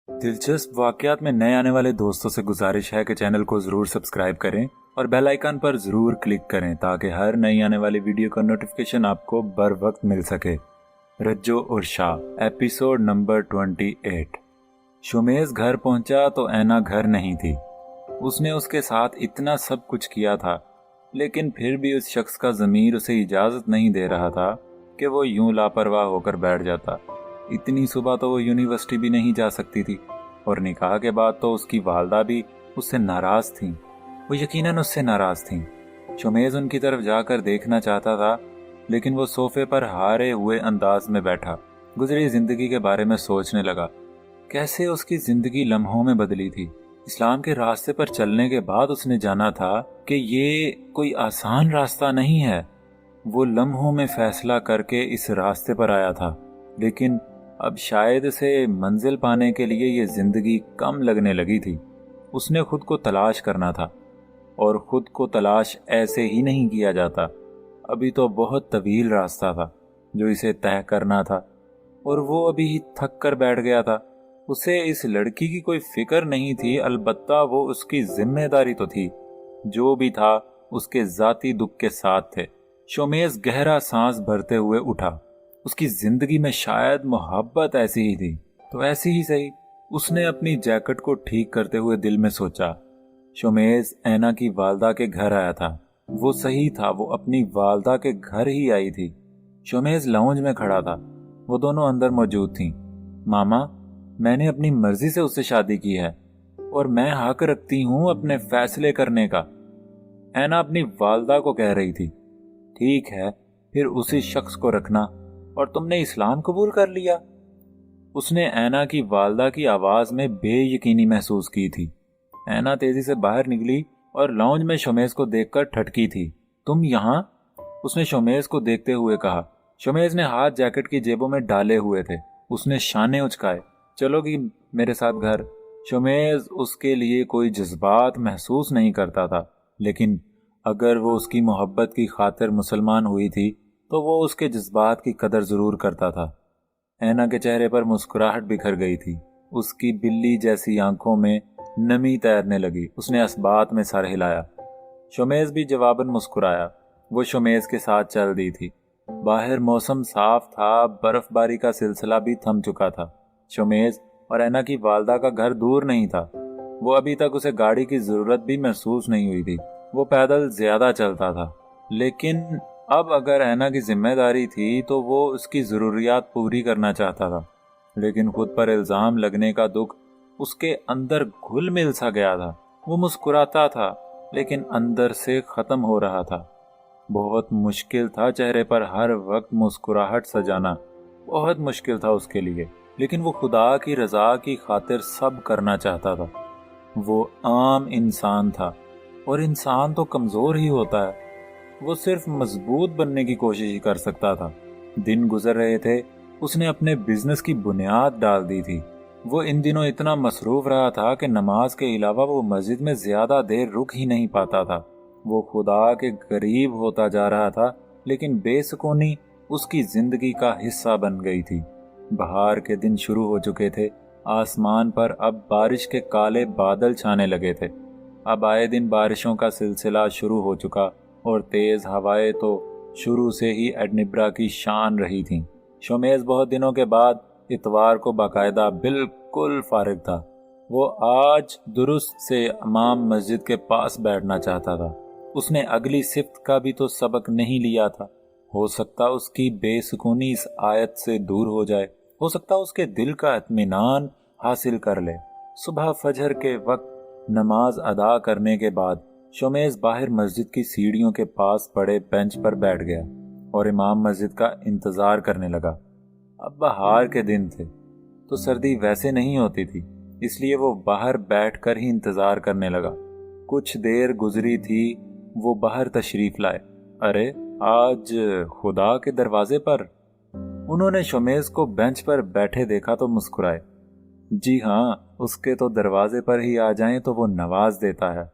दिलचस्प वाकयात में नए आने वाले दोस्तों से गुजारिश है कि चैनल को ज़रूर सब्सक्राइब करें और बेल आइकन पर ज़रूर क्लिक करें ताकि हर नई आने वाली वीडियो का नोटिफिकेशन आपको बर वक्त मिल सके। रज्जो और शाह, एपिसोड नंबर 28। शुमेस घर पहुंचा तो ऐना घर नहीं थी। उसने उसके साथ इतना सब कुछ किया था, लेकिन फिर भी उस शख्स का ज़मीर उसे इजाज़त नहीं दे रहा था कि वो यूं लापरवाह होकर बैठ जाता। इतनी सुबह तो वो यूनिवर्सिटी भी नहीं जा सकती थी, और निकाह के बाद तो उसकी वालदा भी उससे नाराज़ थीं। वो यकीनन उससे नाराज़ थीं। शुमेस उनकी तरफ जाकर देखना चाहता था, लेकिन वो सोफे पर हारे हुए अंदाज में बैठा गुजरी ज़िंदगी के बारे में सोचने लगा। कैसे उसकी ज़िंदगी लम्हों में बदली थी। इस्लाम के रास्ते पर चलने के बाद उसने जाना था कि ये कोई आसान रास्ता नहीं है। वो लम्हों में फैसला करके इस रास्ते पर आया था, लेकिन अब शायद से मंजिल पाने के लिए ये ज़िंदगी कम लगने लगी थी। उसने खुद को तलाश करना था, और खुद को तलाश ऐसे ही नहीं किया जाता। अभी तो बहुत तवील रास्ता था जो इसे तय करना था, और वो अभी थक कर बैठ गया था। उसे इस लड़की की कोई फिक्र नहीं थी, अलबत्ता वो उसकी जिम्मेदारी तो थी। जो भी था उसके ज़ाती दुख के साथ थे। शोमेस गहरा सांस भरते हुए उठा। उसकी जिंदगी में शायद मोहब्बत ऐसी ही थी, तो ऐसी ही सही। उसने अपनी जैकेट को ठीक करते हुए दिल में सोचा। शोमेस ऐना की वालदा के घर आया था। वो सही था, वो अपनी वालदा के घर ही आई थी। शोमेस लाउंज में खड़ा था। वो दोनों अंदर मौजूद थीं। मामा, मैंने अपनी मर्जी से उससे शादी की है, और मैं हक रखती हूँ अपने फैसले करने का, ऐना अपनी वालदा को कह रही थी। ठीक है, फिर उसी शख्स को रखना, और तुमने इस्लाम कबूल कर लिया। उसने ऐना की वालदा की आवाज में बेयकीनी महसूस की थी। ऐना तेजी से बाहर निकली और लाउंज में शोमेस को देखकर ठटकी थी। तुम यहाँ? उसने शोमेस को देखते हुए कहा। शोमेस ने हाथ जैकेट की जेबों में डाले हुए थे। उसने शाने उचकाए। चलोगी मेरे साथ घर? शोमेस उसके लिए कोई जज्बात महसूस नहीं करता था, लेकिन अगर वो उसकी मोहब्बत की खातिर मुसलमान हुई थी तो वो उसके जज्बात की कदर जरूर करता था। ऐना के चेहरे पर मुस्कुराहट बिखर गई थी। उसकी बिल्ली जैसी आंखों में नमी तैरने लगी। उसने असबात में सर हिलाया। शोमेस भी जवाबन मुस्कुराया। वो शोमेस के साथ चल दी थी। बाहर मौसम साफ था, बर्फबारी का सिलसिला भी थम चुका था। शोमेस और ऐना की वालदा का घर दूर नहीं था। वो अभी तक उसे गाड़ी की जरूरत भी महसूस नहीं हुई थी। वो पैदल ज्यादा चलता था, लेकिन अब अगर ऐना की जिम्मेदारी थी तो वो उसकी ज़रूरियात पूरी करना चाहता था। लेकिन खुद पर इल्ज़ाम लगने का दुख उसके अंदर घुल मिल सा गया था। वो मुस्कुराता था, लेकिन अंदर से ख़त्म हो रहा था। बहुत मुश्किल था चेहरे पर हर वक्त मुस्कुराहट सजाना। बहुत मुश्किल था उसके लिए, लेकिन वो खुदा की रज़ा की खातिर सब करना चाहता था। वो आम इंसान था, और इंसान तो कमज़ोर ही होता है। वो सिर्फ मजबूत बनने की कोशिश ही कर सकता था। दिन गुजर रहे थे। उसने अपने बिजनेस की बुनियाद डाल दी थी। वो इन दिनों इतना मसरूफ रहा था कि नमाज के अलावा वो मस्जिद में ज्यादा देर रुक ही नहीं पाता था। वो खुदा के करीब होता जा रहा था, लेकिन बेसुकूनी उसकी जिंदगी का हिस्सा बन गई थी। बहार के दिन शुरू हो चुके थे। आसमान पर अब बारिश के काले बादल छाने लगे थे। अब आए दिन बारिशों का सिलसिला शुरू हो चुका, और तेज हवाएं तो शुरू से ही एडनिब्रा की शान रही थीं। शोमेस बहुत दिनों के बाद इतवार को बाकायदा बिल्कुल फारिग था। वो आज दुरुस्त से इमाम मस्जिद के पास बैठना चाहता था। उसने अगली सिफ्त का भी तो सबक नहीं लिया था। हो सकता उसकी बेसुकूनी इस आयत से दूर हो जाए। हो सकता उसके दिल का इत्मीनान हासिल कर ले। सुबह फजर के वक्त नमाज अदा करने के बाद शोमेस बाहर मस्जिद की सीढ़ियों के पास पड़े बेंच पर बैठ गया और इमाम मस्जिद का इंतजार करने लगा। अब बहार के दिन थे, तो सर्दी वैसे नहीं होती थी, इसलिए वो बाहर बैठकर ही इंतजार करने लगा। कुछ देर गुजरी थी, वो बाहर तशरीफ लाए। अरे, आज खुदा के दरवाजे पर? उन्होंने शोमेस को बेंच पर बैठे देखा तो मुस्कुराए। जी हाँ, उसके तो दरवाजे पर ही आ जाएं तो वो नवाज देता है।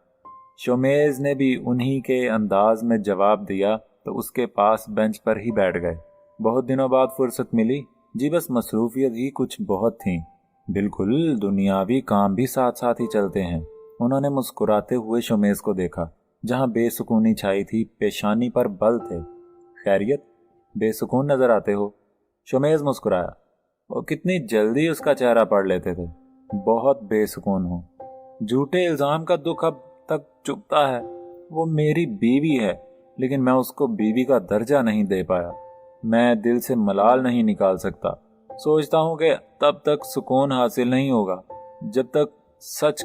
शोमेस ने भी उन्हीं के अंदाज में जवाब दिया तो उसके पास बेंच पर ही बैठ गए। बहुत दिनों बाद फुर्सत मिली? जी बस मसरूफियत ही कुछ बहुत थी। बिल्कुल, दुनियावी काम भी साथ साथ ही चलते हैं। उन्होंने मुस्कुराते हुए शोमेज को देखा। जहां बेसुकूनी छाई थी, पेशानी पर बल थे। खैरियत? बेसुकून नजर आते हो। शोमेज मुस्कुराया। वो कितनी जल्दी उसका चेहरा पढ़ लेते थे। बहुत बेसुकून हूँ। झूठे इल्जाम का दुख अब तक चुभता है। वो मेरी बीवी है, लेकिन मैं उसको बीवी का दर्जा नहीं दे पाया। मैं दिल से मलाल नहीं निकाल सकता। सोचता हूँ कि तब तक सुकून हासिल नहीं होगा जब तक सच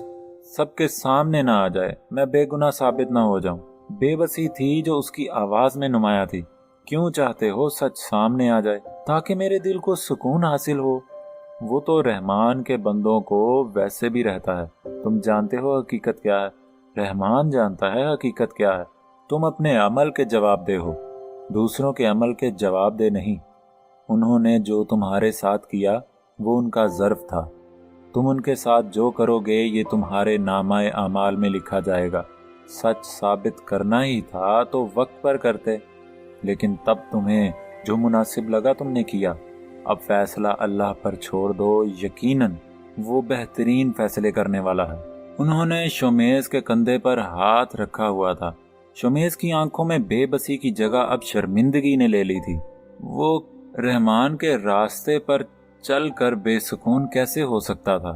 सबके सामने ना आ जाए, मैं बेगुनाह साबित ना हो जाऊं। बेबसी थी जो उसकी आवाज में नुमाया थी। क्यों चाहते हो सच सामने आ जाए, ताकि मेरे दिल को सुकून हासिल हो। वो तो रहमान के बंदों को वैसे भी रहता है। तुम जानते हो हकीकत क्या है। रहमान जानता है हकीकत क्या है। तुम अपने अमल के जवाब दे हो, दूसरों के अमल के जवाब दे नहीं। उन्होंने जो तुम्हारे साथ किया वो उनका ज़र्फ था। तुम उनके साथ जो करोगे ये तुम्हारे नामाए आमाल में लिखा जाएगा। सच साबित करना ही था तो वक्त पर करते, लेकिन तब तुम्हें जो मुनासिब लगा तुमने किया। अब फैसला अल्लाह पर छोड़ दो, यकीनन वो बेहतरीन फैसले करने वाला है। उन्होंने शोमेज के कंधे पर हाथ रखा हुआ था। शोमेज की आंखों में बेबसी की जगह अब शर्मिंदगी ने ले ली थी। वो रहमान के रास्ते पर चल कर बेसुकून कैसे हो सकता था?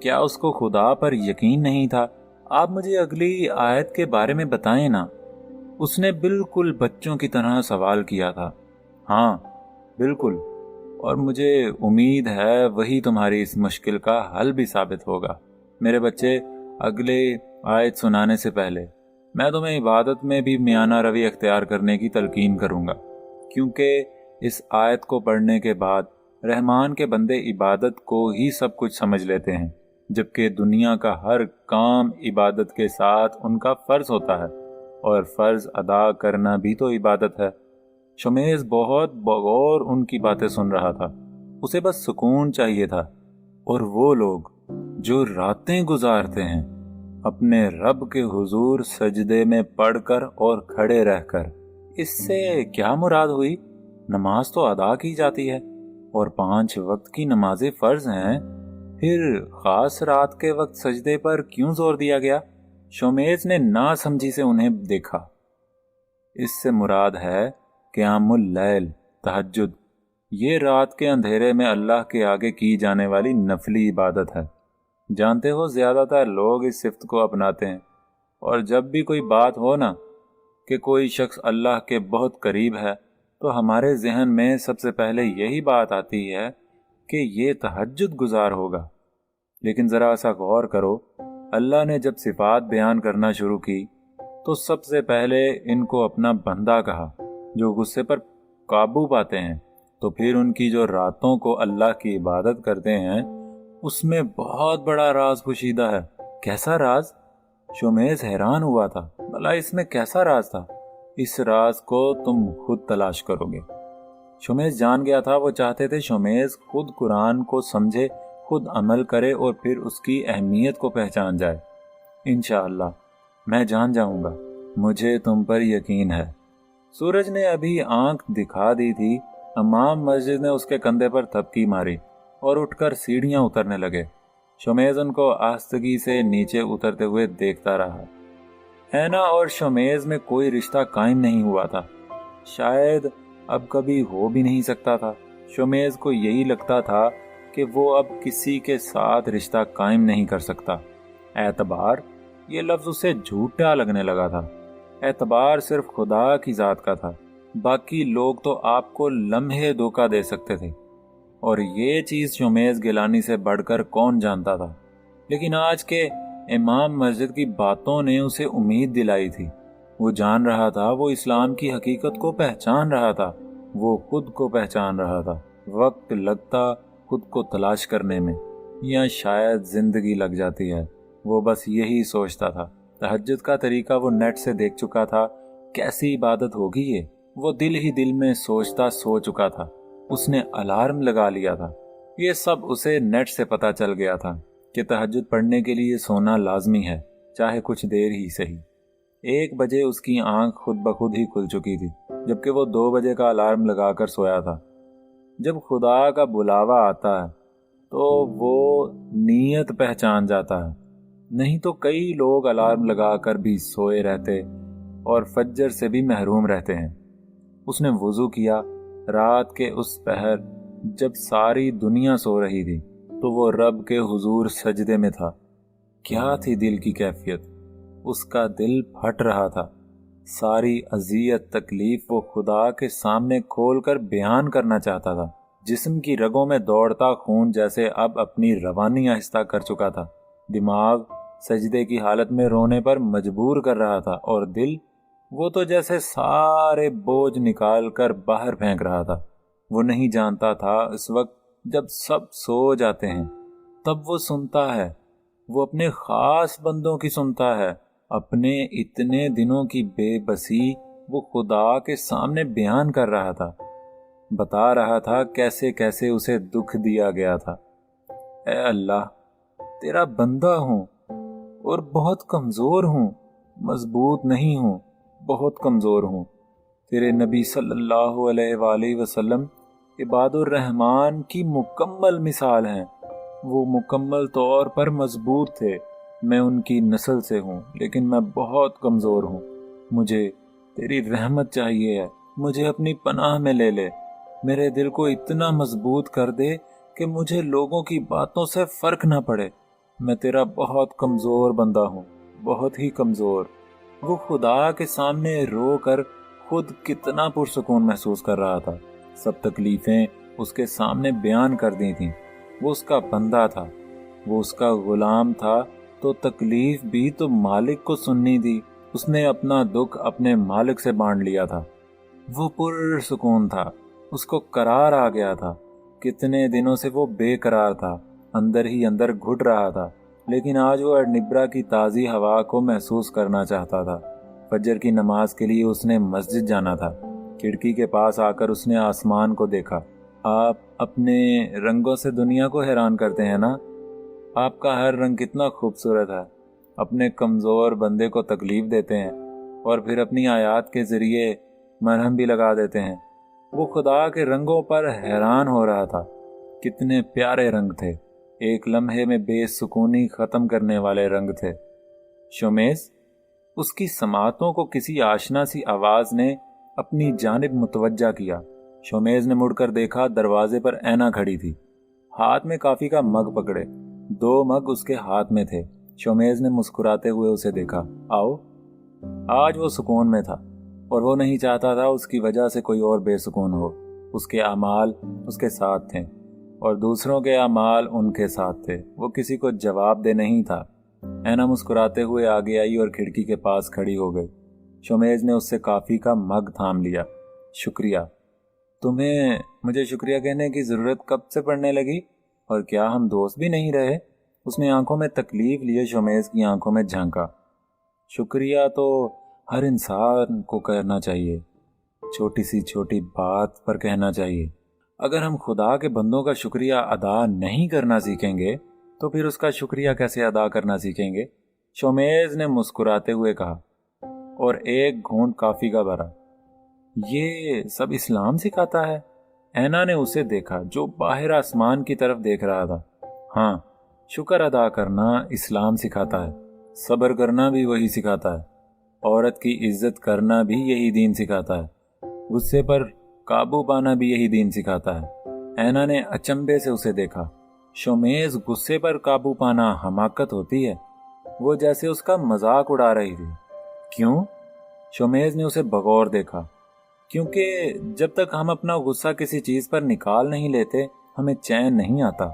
क्या उसको खुदा पर यकीन नहीं था? आप मुझे अगली आयत के बारे में बताएं ना। उसने बिल्कुल बच्चों की तरह सवाल किया था। हाँ, बिल्कुल, और मुझे उम्मीद है वही तुम्हारी इस मुश्किल का हल भी साबित होगा। मेरे बच्चे, अगले आयत सुनाने से पहले मैं तुम्हें इबादत में भी मियाना रवि अख्तियार करने की तलकीन करूंगा, क्योंकि इस आयत को पढ़ने के बाद रहमान के बंदे इबादत को ही सब कुछ समझ लेते हैं, जबकि दुनिया का हर काम इबादत के साथ उनका फ़र्ज होता है, और फ़र्ज अदा करना भी तो इबादत है। शोमेज बहुत बगौर उनकी बातें सुन रहा था। उसे बस सुकून चाहिए था। और वो लोग जो रातें गुजारते हैं अपने रब के हुजूर सजदे में पढ़कर और खड़े रहकर, इससे क्या मुराद हुई? नमाज तो अदा की जाती है और 5 वक्त की नमाजें फर्ज हैं, फिर खास रात के वक्त सजदे पर क्यों जोर दिया गया? शोमेज ने ना समझी से उन्हें देखा। इससे मुराद है क़ियामुल लैल, तहज्जुद। ये रात के अंधेरे में अल्लाह के आगे की जाने वाली नफली इबादत है। जानते हो, ज्यादातर लोग इस सिफ्त को अपनाते हैं, और जब भी कोई बात हो ना कि कोई शख्स अल्लाह के बहुत करीब है, तो हमारे जहन में सबसे पहले यही बात आती है कि ये तहज्जुद गुजार होगा। लेकिन ज़रा ऐसा गौर करो, अल्लाह ने जब सिफात बयान करना शुरू की तो सबसे पहले इनको अपना बंदा कहा, जो गुस्से पर काबू पाते हैं। तो फिर उनकी जो रातों को अल्लाह की इबादत करते हैं, उसमें बहुत बड़ा राज पोशीदा है। कैसा राज? शोमेज हैरान हुआ था। भला इसमें कैसा राज था? इस राज को तुम खुद तलाश करोगे। शोमेज जान गया था। वो चाहते थे शोमेज खुद कुरान को समझे, खुद अमल करे और फिर उसकी अहमियत को पहचान जाए। इंशाअल्लाह मैं जान जाऊंगा, मुझे तुम पर यकीन है। सूरज ने अभी आंख दिखा दी थी। इमाम मस्जिद ने उसके कंधे पर थपकी मारी और उठकर सीढ़ियां उतरने लगे। शोमेज उनको आस्तगी से नीचे उतरते हुए देखता रहा। हैना और शोमेज में कोई रिश्ता कायम नहीं हुआ था, शायद अब कभी हो भी नहीं सकता था। शोमेज को यही लगता था कि वो अब किसी के साथ रिश्ता कायम नहीं कर सकता। एतबार, ये लफ्ज़ उसे झूठा लगने लगा था। एतबार सिर्फ खुदा की ज़ात का था। बाकी लोग तो आपको लम्हे धोखा दे सकते थे, और ये चीज़ शोमेज गिलानी से बढ़कर कौन जानता था। लेकिन आज के इमाम मस्जिद की बातों ने उसे उम्मीद दिलाई थी। वो जान रहा था, वो इस्लाम की हकीकत को पहचान रहा था, वो खुद को पहचान रहा था। वक्त लगता खुद को तलाश करने में, या शायद जिंदगी लग जाती है। वो बस यही सोचता था। तहज्जुद का तरीका वो नेट से देख चुका था। कैसी इबादत होगी ये? वो दिल ही दिल में सोचता सो चुका था। उसने अलार्म लगा लिया था। ये सब उसे नेट से पता चल गया था कि तहज्जुद पढ़ने के लिए सोना लाजमी है, चाहे कुछ देर ही सही। 1 बजे उसकी आंख खुद ब खुद ही खुल चुकी थी, जबकि वो 2 बजे का अलार्म लगाकर सोया था। जब खुदा का बुलावा आता है तो वो नीयत पहचान जाता है। नहीं तो कई लोग अलार्म लगाकर भी सोए रहते और फज्र से भी महरूम रहते हैं। उसने वुज़ू किया। रात के उस पहर जब सारी दुनिया सो रही थी तो वो रब के हुजूर सजदे में था। क्या थी दिल की कैफियत! उसका दिल फट रहा था। सारी अजियत तकलीफ वो खुदा के सामने खोलकर बयान करना चाहता था। जिस्म की रगों में दौड़ता खून जैसे अब अपनी रवानी आहिस्ता कर चुका था। दिमाग सजदे की हालत में रोने पर मजबूर कर रहा था और दिल, वो तो जैसे सारे बोझ निकाल कर बाहर फेंक रहा था। वो नहीं जानता था इस वक्त जब सब सो जाते हैं तब वो सुनता है। वो अपने खास बंदों की सुनता है। अपने इतने दिनों की बेबसी वो खुदा के सामने बयान कर रहा था। बता रहा था कैसे कैसे उसे दुख दिया गया था। ऐ अल्लाह, तेरा बंदा हूँ और बहुत कमज़ोर हूँ, मजबूत नहीं हूँ, बहुत कमज़ोर हूँ। तेरे नबी सल्लल्लाहु अलैहि वसल्लम इबादुर रहमान की मुकम्मल मिसाल हैं। वो मुकम्मल तौर पर मजबूत थे। मैं उनकी नस्ल से हूँ, लेकिन मैं बहुत कमज़ोर हूँ। मुझे तेरी रहमत चाहिए है। मुझे अपनी पनाह में ले ले। मेरे दिल को इतना मजबूत कर दे कि मुझे लोगों की बातों से फ़र्क ना पड़े। मैं तेरा बहुत कमज़ोर बंदा हूँ, बहुत ही कमज़ोर। वो खुदा के सामने रो कर खुद कितना पुरसुकून महसूस कर रहा था। सब तकलीफ़ें उसके सामने बयान कर दी थीं। वो उसका बंदा था, वो उसका गुलाम था, तो तकलीफ भी तो मालिक को सुननी थी। उसने अपना दुख अपने मालिक से बांट लिया था। वो पुरसुकून था, उसको करार आ गया था। कितने दिनों से वो बेकरार था, अंदर ही अंदर घुट रहा था, लेकिन आज वो अर्निब्रा की ताज़ी हवा को महसूस करना चाहता था। फजर की नमाज के लिए उसने मस्जिद जाना था। खिड़की के पास आकर उसने आसमान को देखा। आप अपने रंगों से दुनिया को हैरान करते हैं ना? आपका हर रंग कितना खूबसूरत है। अपने कमज़ोर बंदे को तकलीफ देते हैं और फिर अपनी आयात के ज़रिए मरहम भी लगा देते हैं। वो खुदा के रंगों पर हैरान हो रहा था। कितने प्यारे रंग थे, एक लम्हे में बेसुकूनी ख़त्म करने वाले रंग थे। शोमेज़, उसकी समातों को किसी आशना सी आवाज़ ने अपनी जानिब मुतवज्जा किया। शोमेज़ ने मुड़कर देखा, दरवाजे पर ऐना खड़ी थी, हाथ में कॉफ़ी का मग पकड़े। 2 मग उसके हाथ में थे। शोमेज़ ने मुस्कुराते हुए उसे देखा। आओ। आज वो सुकून में था और वो नहीं चाहता था उसकी वजह से कोई और बेसुकून हो। उसके अमाल उसके साथ थे और दूसरों के अमाल उनके साथ थे। वो किसी को जवाब दे नहीं था। ऐना मुस्कुराते हुए आगे आई और खिड़की के पास खड़ी हो गई। शोमेज़ ने उससे कॉफ़ी का मग थाम लिया। शुक्रिया। तुम्हें मुझे शुक्रिया कहने की ज़रूरत कब से पड़ने लगी? और क्या हम दोस्त भी नहीं रहे? उसने आंखों में तकलीफ लिए शोमेज़ की आंखों में झांका। शुक्रिया तो हर इंसान को करना चाहिए, छोटी सी छोटी बात पर कहना चाहिए। अगर हम खुदा के बंदों का शुक्रिया अदा नहीं करना सीखेंगे तो फिर उसका शुक्रिया कैसे अदा करना सीखेंगे? शोमेज़ ने मुस्कुराते हुए कहा और एक घूंट कॉफ़ी का भरा। ये सब इस्लाम सिखाता है? ऐना ने उसे देखा जो बाहर आसमान की तरफ देख रहा था। हाँ, शुक्र अदा करना इस्लाम सिखाता है। सब्र करना भी वही सिखाता है। औरत की इज्जत करना भी यही दीन सिखाता है। गुस्से पर काबू पाना भी यही दीन सिखाता है। ऐना ने अचंभे से उसे देखा। शोमेज़, गुस्से पर काबू पाना हमाकत होती है? वो जैसे उसका मजाक उड़ा रही थी। क्यों? शोमेज़ ने उसे बगौर देखा। क्योंकि जब तक हम अपना गुस्सा किसी चीज़ पर निकाल नहीं लेते हमें चैन नहीं आता।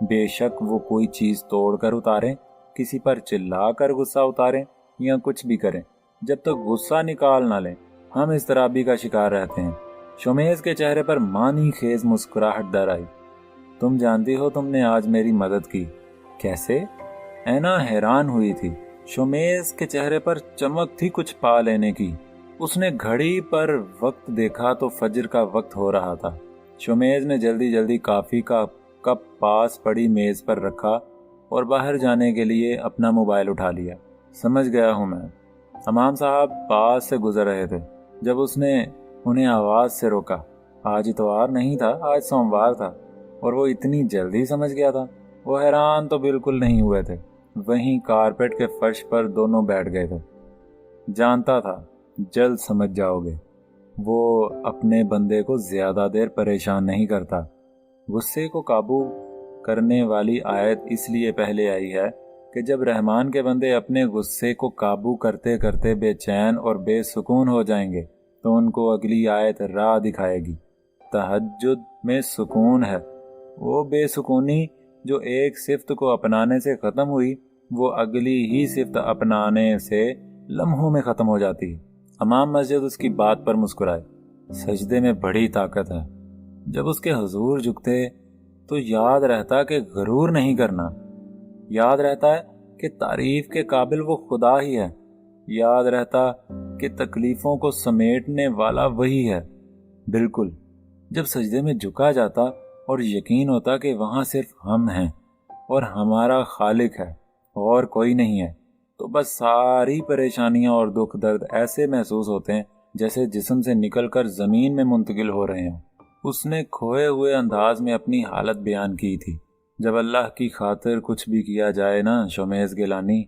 बेशक वो कोई चीज़ तोड़ कर उतारें, किसी पर चिल्ला कर गुस्सा उतारें या कुछ भी करें, जब तक गुस्सा निकाल ना लें हम इज़्तिराबी का शिकार रहते हैं। शोमेज़ के चेहरे पर मानी खेज मुस्कुराहट दर आई। तुम जानती हो तुमने आज मेरी मदद की। कैसे? ऐना हैरान हुई थी। शोमेज़ के चेहरे पर चमक थी कुछ पा लेने की। उसने घड़ी पर वक्त देखा तो फजर का वक्त हो रहा था। शोमेज़ ने जल्दी जल्दी कॉफ़ी का कप पास पड़ी मेज़ पर रखा और बाहर जाने के लिए अपना मोबाइल उठा लिया। समझ गया हूँ मैं। तमाम साहब पास से गुजर रहे थे जब उसने उन्हें आवाज़ से रोका। आज इतवार नहीं था, आज सोमवार था। और वो इतनी जल्दी समझ गया था। वो हैरान तो बिल्कुल नहीं हुए थे, वहीं कारपेट के फर्श पर दोनों बैठ गए थे। जानता था जल्द समझ जाओगे। वो अपने बंदे को ज्यादा देर परेशान नहीं करता। गुस्से को काबू करने वाली आयत इसलिए पहले आई है कि जब रहमान के बंदे अपने गुस्से को काबू करते करते बेचैन और बेसुकून हो जाएंगे तो उनको अगली आयत राह दिखाएगी। तहज्जुद में सुकून है। वो बेसुकूनी जो एक सिफ्त को अपनाने से ख़त्म हुई, वो अगली ही सिफ्त अपनाने से लम्हों में ख़त्म हो जाती है। इमाम मस्जिद उसकी बात पर मुस्कुराए। सजदे में बड़ी ताकत है। जब उसके हुजूर झुकते तो याद रहता कि गरूर नहीं करना। याद रहता है कि तारीफ के काबिल वो खुदा ही है। याद रहता कि तकलीफ़ों को समेटने वाला वही है। बिल्कुल, जब सजदे में झुका जाता और यकीन होता कि वहाँ सिर्फ हम हैं और हमारा खालिक है और कोई नहीं है, तो बस सारी परेशानियां और दुख दर्द ऐसे महसूस होते हैं जैसे जिस्म से निकलकर ज़मीन में मुंतकिल हो रहे हों। उसने खोए हुए अंदाज में अपनी हालत बयान की थी। जब अल्लाह की खातिर कुछ भी किया जाए ना शोमेज़ गिलानी,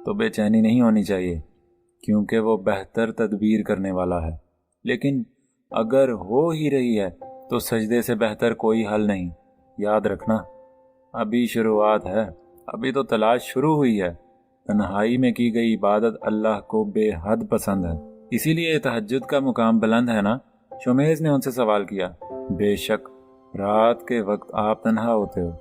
तो बेचैनी नहीं होनी चाहिए, क्योंकि वो बेहतर तदबीर करने वाला है। लेकिन अगर हो ही रही है तो सजदे से बेहतर कोई हल नहीं। याद रखना, अभी शुरुआत है, अभी तो तलाश शुरू हुई है। तन्हाई में की गई इबादत अल्लाह को बेहद पसंद है, इसीलिए तहज्जुद का मुकाम बुलंद है ना। शोमेज़ ने उनसे सवाल किया। बेशक रात के वक्त आप तन्हा होते हो,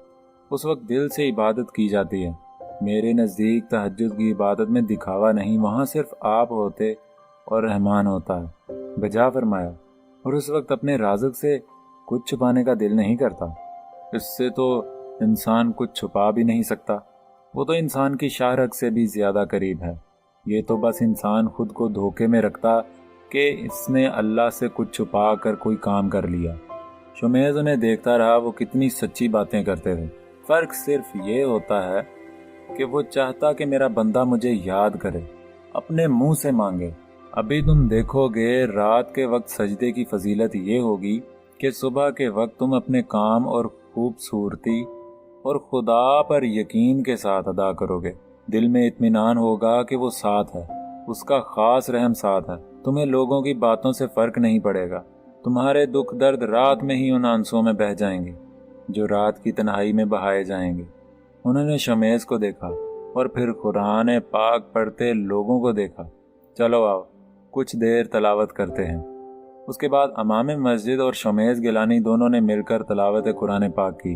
उस वक्त दिल से इबादत की जाती है। मेरे नज़दीक तहज्जुद की इबादत में दिखावा नहीं, वहाँ सिर्फ आप होते और रहमान होता है। बजा फरमाया। और उस वक्त अपने राज़िक से कुछ छुपाने का दिल नहीं करता। इससे तो इंसान कुछ छुपा भी नहीं सकता। वो तो इंसान की शाहरग से भी ज़्यादा करीब है। ये तो बस इंसान खुद को धोखे में रखता कि इसने अल्लाह से कुछ छुपा कर कोई काम कर लिया। शोमेज़ उन्हें देखता रहा, वो कितनी सच्ची बातें करते थे। फ़र्क सिर्फ ये होता है कि वो चाहता कि मेरा बंदा मुझे याद करे, अपने मुंह से मांगे। अभी तुम देखोगे रात के वक्त सजदे की फजीलत ये होगी कि सुबह के वक्त तुम अपने काम और खूबसूरती और खुदा पर यकीन के साथ अदा करोगे। दिल में इत्मीनान होगा कि वो साथ है, उसका खास रहम साथ है। तुम्हें लोगों की बातों से फ़र्क नहीं पड़ेगा। तुम्हारे दुख दर्द रात में ही उन आंसुओं में बह जाएंगे जो रात की तन्हाई में बहाए जाएंगे। उन्होंने शोमेज़ को देखा और फिर कुरान पाक पढ़ते लोगों को देखा। चलो आओ कुछ देर तलावत करते हैं। उसके बाद इमाम मस्जिद और शोमेज़ गिलानी दोनों ने मिलकर तलावत कुरान पाक की।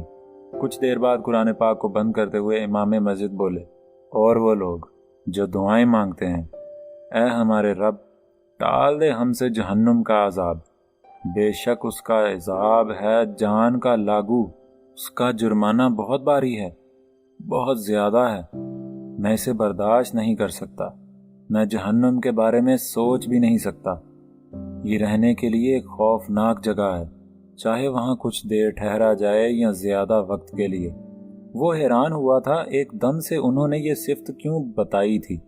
कुछ देर बाद कुरान पाक को बंद करते हुए इमाम मस्जिद बोले, और वो लोग जो दुआएं मांगते हैं, ऐ हमारे रब टाल दे हमसे जहन्नुम का अजाब। बेशक उसका अजाब है जान का लागू, उसका जुर्माना बहुत भारी है, बहुत ज़्यादा है। मैं इसे बर्दाश्त नहीं कर सकता, मैं जहन्नुम के बारे में सोच भी नहीं सकता। ये रहने के लिए एक खौफनाक जगह है, चाहे वहाँ कुछ देर ठहरा जाए या ज़्यादा वक्त के लिए। वो हैरान हुआ था एकदम से उन्होंने ये सिफ्त क्यों बताई थी,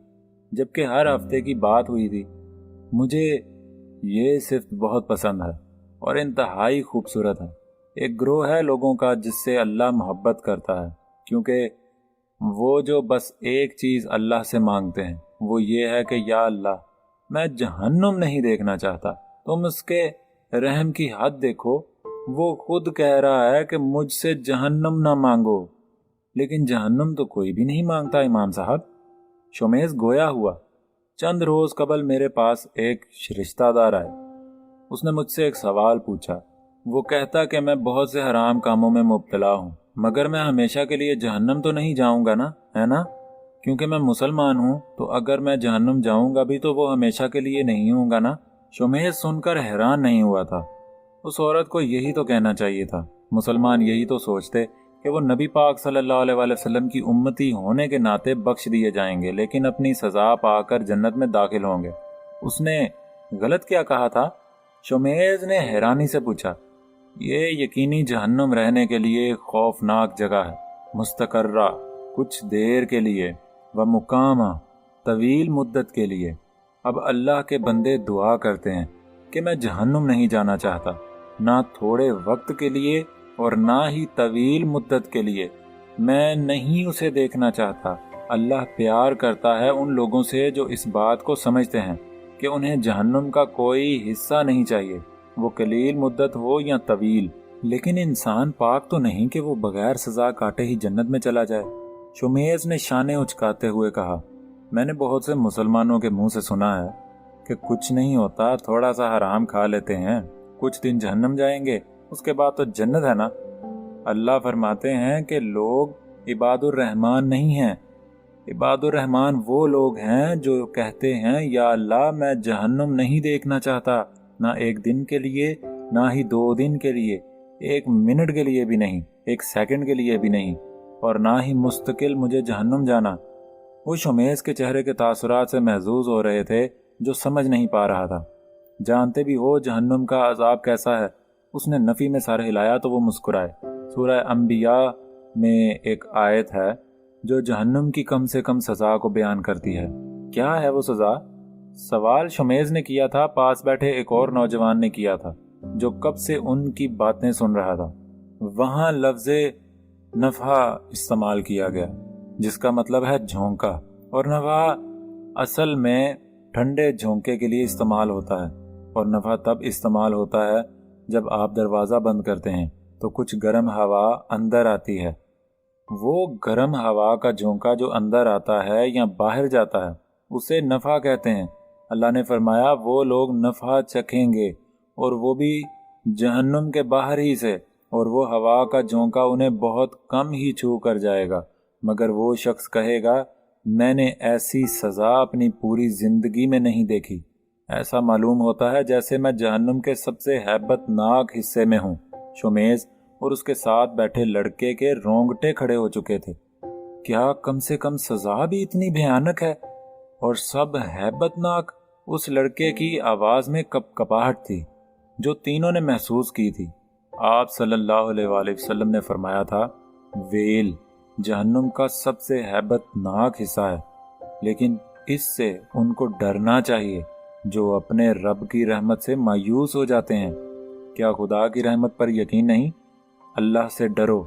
जबकि हर हफ्ते की बात हुई थी। मुझे ये सिफ्त बहुत पसंद है और इंतहाई खूबसूरत है। एक ग्रोह है लोगों का जिससे अल्लाह मोहब्बत करता है, क्योंकि वो जो बस एक चीज़ अल्लाह से मांगते हैं वो ये है कि या अल्लाह, मैं जहन्नुम नहीं देखना चाहता। तुम उसके रहम की हद देखो, वो खुद कह रहा है कि मुझसे जहन्नुम ना मांगो, लेकिन जहन्नुम तो कोई भी नहीं मांगता इमाम साहब। शोमेज़ गोया हुआ। चंद रोज़ कबल मेरे पास एक रिश्तेदार आए। उसने मुझसे एक सवाल पूछा। वो कहता कि मैं बहुत से हराम कामों में मुब्तला हूँ, मगर मैं हमेशा के लिए जहन्नम तो नहीं जाऊँगा ना, है ना? क्योंकि मैं मुसलमान हूँ, तो अगर मैं जहन्नम जाऊँगा भी तो वो हमेशा के लिए नहीं होगा ना। शोमेज़ सुनकर हैरान नहीं हुआ था। उस औरत को यही तो कहना चाहिए था। मुसलमान यही तो सोचते कि वो नबी पाक सल्लल्लाहु अलैहि वसल्लम की उम्मती होने के नाते बख्श दिए जाएंगे, लेकिन अपनी सज़ा पाकर जन्नत में दाखिल होंगे। उसने गलत क्या कहा था? शोमेज़ ने हैरानी से पूछा। ये यकीनी जहन्नुम रहने के लिए खौफनाक जगह है, मुस्तकर्रा कुछ देर के लिए, व मुकामा तवील मुद्दत के लिए। अब अल्लाह के बंदे दुआ करते हैं कि मैं जहन्नुम नहीं जाना चाहता, ना थोड़े वक्त के लिए اور نہ ہی طویل مدت کے لیے۔ میں نہیں اسے دیکھنا چاہتا۔ اللہ پیار کرتا ہے ان لوگوں سے جو اس بات کو سمجھتے ہیں کہ انہیں جہنم کا کوئی حصہ نہیں چاہیے، وہ قلیل مدت ہو یا طویل۔ لیکن انسان پاک تو نہیں کہ وہ بغیر سزا کاٹے ہی جنت میں چلا جائے۔ شمیز نے شانے اچکاتے ہوئے کہا، میں نے بہت سے مسلمانوں کے منہ سے سنا ہے کہ کچھ نہیں ہوتا، تھوڑا سا حرام کھا لیتے ہیں، کچھ دن جہنم جائیں گے، اس کے بعد تو جنت ہے نا۔ اللہ فرماتے ہیں کہ لوگ عباد الرحمن نہیں ہیں۔ عباد الرحمن وہ لوگ ہیں جو کہتے ہیں، یا اللہ میں جہنم نہیں دیکھنا چاہتا، نہ ایک دن کے لیے، نہ ہی 2 دن کے لیے، 1 منٹ کے لیے بھی نہیں، 1 سیکنڈ کے لیے بھی نہیں، اور نہ ہی مستقل مجھے جہنم جانا۔ وہ شمیز کے چہرے کے تاثرات سے محظوظ ہو رہے تھے جو سمجھ نہیں پا رہا تھا۔ جانتے بھی ہو جہنم کا عذاب کیسا ہے؟ اس نے نفی میں سر ہلایا تو وہ مسکرائے۔ سورہ انبیاء میں ایک آیت ہے جو جہنم کی کم سے کم سزا کو بیان کرتی ہے۔ کیا ہے وہ سزا؟ سوال شمیز نے کیا تھا، پاس بیٹھے ایک اور نوجوان نے کیا تھا جو کب سے ان کی باتیں سن رہا تھا۔ وہاں لفظ نفحہ استعمال کیا گیا جس کا مطلب ہے جھونکا، اور نفحہ اصل میں ٹھنڈے جھونکے کے لیے استعمال ہوتا ہے، اور نفحہ تب استعمال ہوتا ہے جب آپ دروازہ بند کرتے ہیں تو کچھ گرم ہوا اندر آتی ہے۔ وہ گرم ہوا کا جھونکا جو اندر آتا ہے یا باہر جاتا ہے اسے نفحہ کہتے ہیں۔ اللہ نے فرمایا وہ لوگ نفحہ چکھیں گے، اور وہ بھی جہنم کے باہر ہی سے، اور وہ ہوا کا جھونکا انہیں بہت کم ہی چھو کر جائے گا، مگر وہ شخص کہے گا میں نے ایسی سزا اپنی پوری زندگی میں نہیں دیکھی۔ ایسا معلوم ہوتا ہے جیسے میں جہنم کے سب سے ہیبت ناک حصے میں ہوں۔ شمیز اور اس کے ساتھ بیٹھے لڑکے کے رونگٹے کھڑے ہو چکے تھے۔ کیا کم سے کم سزا بھی اتنی بھیانک ہے؟ اور سب ہیبت ناک؟ اس لڑکے کی آواز میں کپ کپاہٹ تھی جو تینوں نے محسوس کی تھی۔ آپ صلی اللہ علیہ وآلہ وسلم نے فرمایا تھا، ویل جہنم کا سب سے ہیبت ناک حصہ ہے، لیکن اس سے ان کو ڈرنا چاہیے جو اپنے رب کی رحمت سے مایوس ہو جاتے ہیں۔ کیا خدا کی رحمت پر یقین نہیں؟ اللہ سے ڈرو،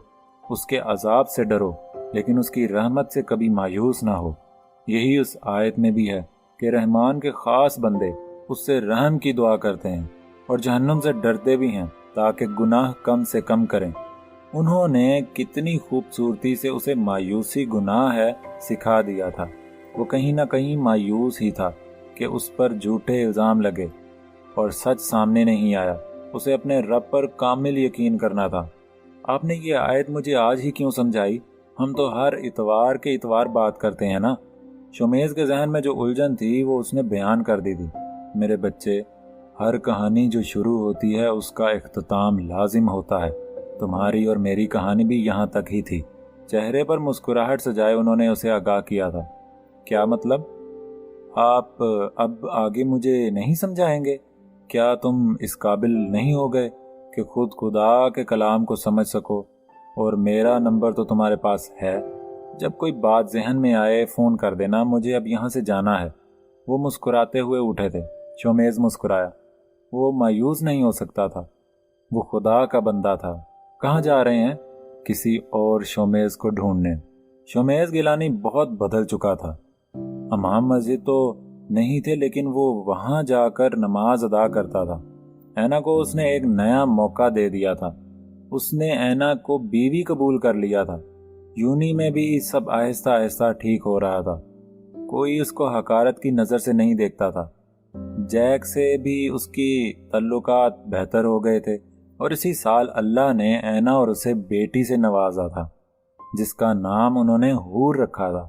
اس کے عذاب سے ڈرو، لیکن اس کی رحمت سے کبھی مایوس نہ ہو۔ یہی اس آیت میں بھی ہے کہ رحمان کے خاص بندے اس سے رحم کی دعا کرتے ہیں اور جہنم سے ڈرتے بھی ہیں تاکہ گناہ کم سے کم کریں۔ انہوں نے کتنی خوبصورتی سے اسے مایوسی گناہ ہے سکھا دیا تھا۔ وہ کہیں نہ کہیں مایوس ہی تھا کہ اس پر جھوٹے الزام لگے اور سچ سامنے نہیں آیا۔ اسے اپنے رب پر کامل یقین کرنا تھا۔ آپ نے یہ آیت مجھے آج ہی کیوں سمجھائی؟ ہم تو ہر اتوار کے اتوار بات کرتے ہیں نا۔ شمیز کے ذہن میں جو الجھن تھی وہ اس نے بیان کر دی تھی۔ میرے بچے، ہر کہانی جو شروع ہوتی ہے اس کا اختتام لازم ہوتا ہے۔ تمہاری اور میری کہانی بھی یہاں تک ہی تھی۔ چہرے پر مسکراہٹ سجائے انہوں نے اسے آگاہ کیا تھا۔ کیا مطلب؟ آپ اب آگے مجھے نہیں سمجھائیں گے؟ کیا تم اس قابل نہیں ہو گئے کہ خود خدا کے کلام کو سمجھ سکو؟ اور میرا نمبر تو تمہارے پاس ہے، جب کوئی بات ذہن میں آئے فون کر دینا، مجھے اب یہاں سے جانا ہے۔ وہ مسکراتے ہوئے اٹھے تھے۔ شمیز مسکرایا۔ وہ مایوس نہیں ہو سکتا تھا، وہ خدا کا بندہ تھا۔ کہاں جا رہے ہیں؟ کسی اور شمیز کو ڈھونڈنے۔ شمیز گیلانی بہت بدل چکا تھا۔ امام مسجد تو نہیں تھے، لیکن وہ وہاں جا کر نماز ادا کرتا تھا۔ اینا کو اس نے ایک نیا موقع دے دیا تھا۔ اس نے اینا کو بیوی قبول کر لیا تھا۔ یونی میں بھی سب آہستہ آہستہ ٹھیک ہو رہا تھا۔ کوئی اس کو حقارت کی نظر سے نہیں دیکھتا تھا۔ جیک سے بھی اس کی تعلقات بہتر ہو گئے تھے، اور اسی سال اللہ نے اینا اور اسے بیٹی سے نوازا تھا جس کا نام انہوں نے حور رکھا تھا۔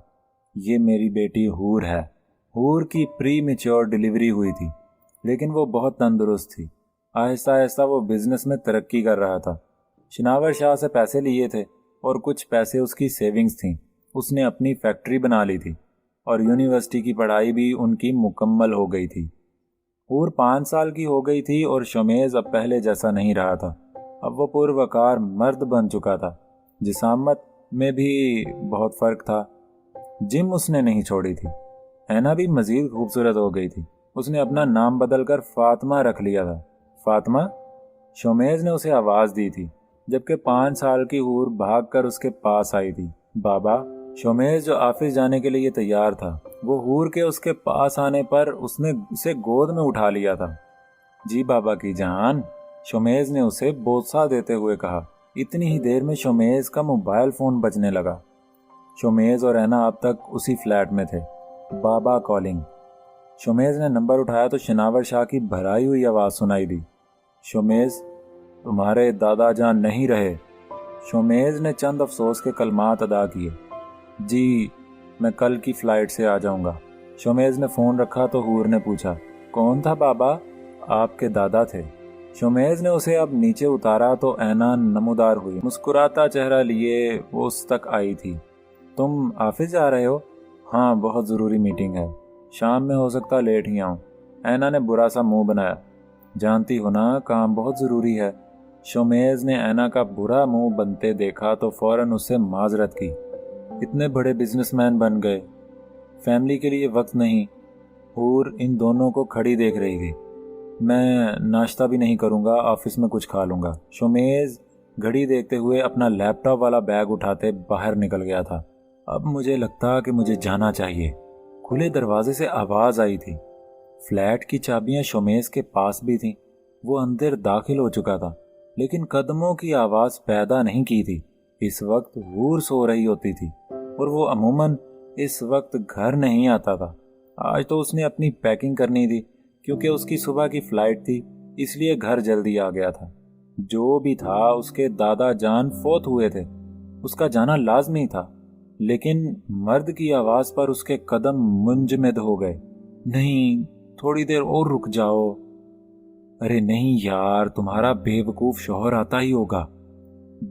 یہ میری بیٹی حور ہے۔ حور کی پری میچور ڈیلیوری ہوئی تھی، لیکن وہ بہت تندرست تھی۔ آہستہ آہستہ وہ بزنس میں ترقی کر رہا تھا۔ شناور شاہ سے پیسے لیے تھے اور کچھ پیسے اس کی سیونگز تھیں۔ اس نے اپنی فیکٹری بنا لی تھی اور یونیورسٹی کی پڑھائی بھی ان کی مکمل ہو گئی تھی۔ حور 5 سال کی ہو گئی تھی اور شمیز اب پہلے جیسا نہیں رہا تھا۔ اب وہ پروقار مرد بن چکا تھا۔ جسامت میں بھی بہت فرق تھا۔ جم اس نے نہیں چھوڑی تھی۔ اینا بھی مزید خوبصورت ہو گئی تھی۔ اس نے اپنا نام بدل کر فاطمہ رکھ لیا تھا۔ فاطمہ؟ شمیز نے اسے آواز دی تھی۔ جبکہ 5 سال کی حور بھاگ کر اس کے پاس آئی تھی۔ بابا، شومیز جو آفس جانے کے لیے تیار تھا، وہ حور کے اس کے پاس آنے پر اس نے اسے گود میں اٹھا لیا تھا۔ جی بابا کی جان، شومیز نے اسے بوسہ دیتے ہوئے کہا۔ اتنی ہی دیر میں شومیز کا موبائل فون بجنے لگا۔ شومیز اور اینا اب تک اسی فلیٹ میں تھے۔ بابا کالنگ۔ شومیز نے نمبر اٹھایا تو شناور شاہ کی بھرائی ہوئی آواز سنائی دی۔ شومیز، تمہارے دادا جان نہیں رہے۔ شومیز نے چند افسوس کے کلمات ادا کیے۔ جی، میں کل کی فلائٹ سے آ جاؤں گا۔ شومیز نے فون رکھا تو حور نے پوچھا، کون تھا بابا؟ آپ کے دادا تھے۔ شومیز نے اسے اب نیچے اتارا تو اینا نمودار ہوئی۔ مسکراتا چہرہ لیے وہ اس تک آئی تھی۔ تم آفس جا رہے ہو؟ ہاں، بہت ضروری میٹنگ ہے، شام میں ہو سکتا لیٹ ہی آؤں۔ اینا نے برا سا منہ بنایا۔ جانتی ہو نا، کام بہت ضروری ہے۔ شومیز نے اینا کا برا منہ بنتے دیکھا تو فوراً اس سے معذرت کی۔ اتنے بڑے بزنس مین بن گئے، فیملی کے لیے وقت نہیں۔ حور ان دونوں کو کھڑی دیکھ رہی تھی۔ میں ناشتہ بھی نہیں کروں گا، آفس میں کچھ کھا لوں گا۔ شومیز گھڑی دیکھتے ہوئے اپنا لیپ ٹاپ والا بیگ اٹھاتے باہر نکل گیا تھا۔ اب مجھے لگتا کہ مجھے جانا چاہیے۔ کھلے دروازے سے آواز آئی تھی۔ فلیٹ کی چابیاں شومیز کے پاس بھی تھیں۔ وہ اندر داخل ہو چکا تھا، لیکن قدموں کی آواز پیدا نہیں کی تھی۔ اس وقت حور سو رہی ہوتی تھی اور وہ عموماً اس وقت گھر نہیں آتا تھا۔ آج تو اس نے اپنی پیکنگ کرنی تھی کیونکہ اس کی صبح کی فلائٹ تھی، اس لیے گھر جلدی آ گیا تھا۔ جو بھی تھا، اس کے دادا جان فوت ہوئے تھے، اس کا جانا لازمی تھا، لیکن مرد کی آواز پر اس کے قدم منجمد ہو گئے۔ نہیں، تھوڑی دیر اور رک جاؤ۔ ارے نہیں یار، تمہارا بے وقوف شوہر آتا ہی ہوگا۔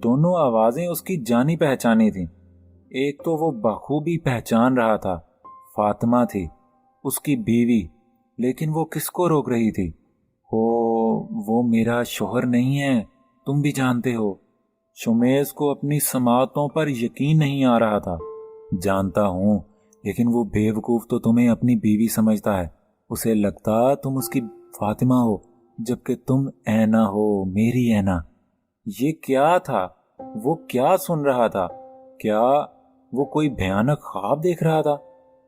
دونوں آوازیں اس کی جانی پہچانی تھیں۔ ایک تو وہ بخوبی پہچان رہا تھا، فاطمہ تھی، اس کی بیوی، لیکن وہ کس کو روک رہی تھی؟ وہ میرا شوہر نہیں ہے، تم بھی جانتے ہو۔ شومیز کو اپنی سماعتوں پر یقین نہیں آ رہا تھا۔ جانتا ہوں، لیکن وہ بے وقوف تو تمہیں اپنی بیوی سمجھتا ہے۔ اسے لگتا تم اس کی فاطمہ ہو، جبکہ تم اینا ہو، میری اینا۔ یہ کیا تھا؟ وہ کیا سن رہا تھا؟ کیا وہ کوئی بھیانک خواب دیکھ رہا تھا؟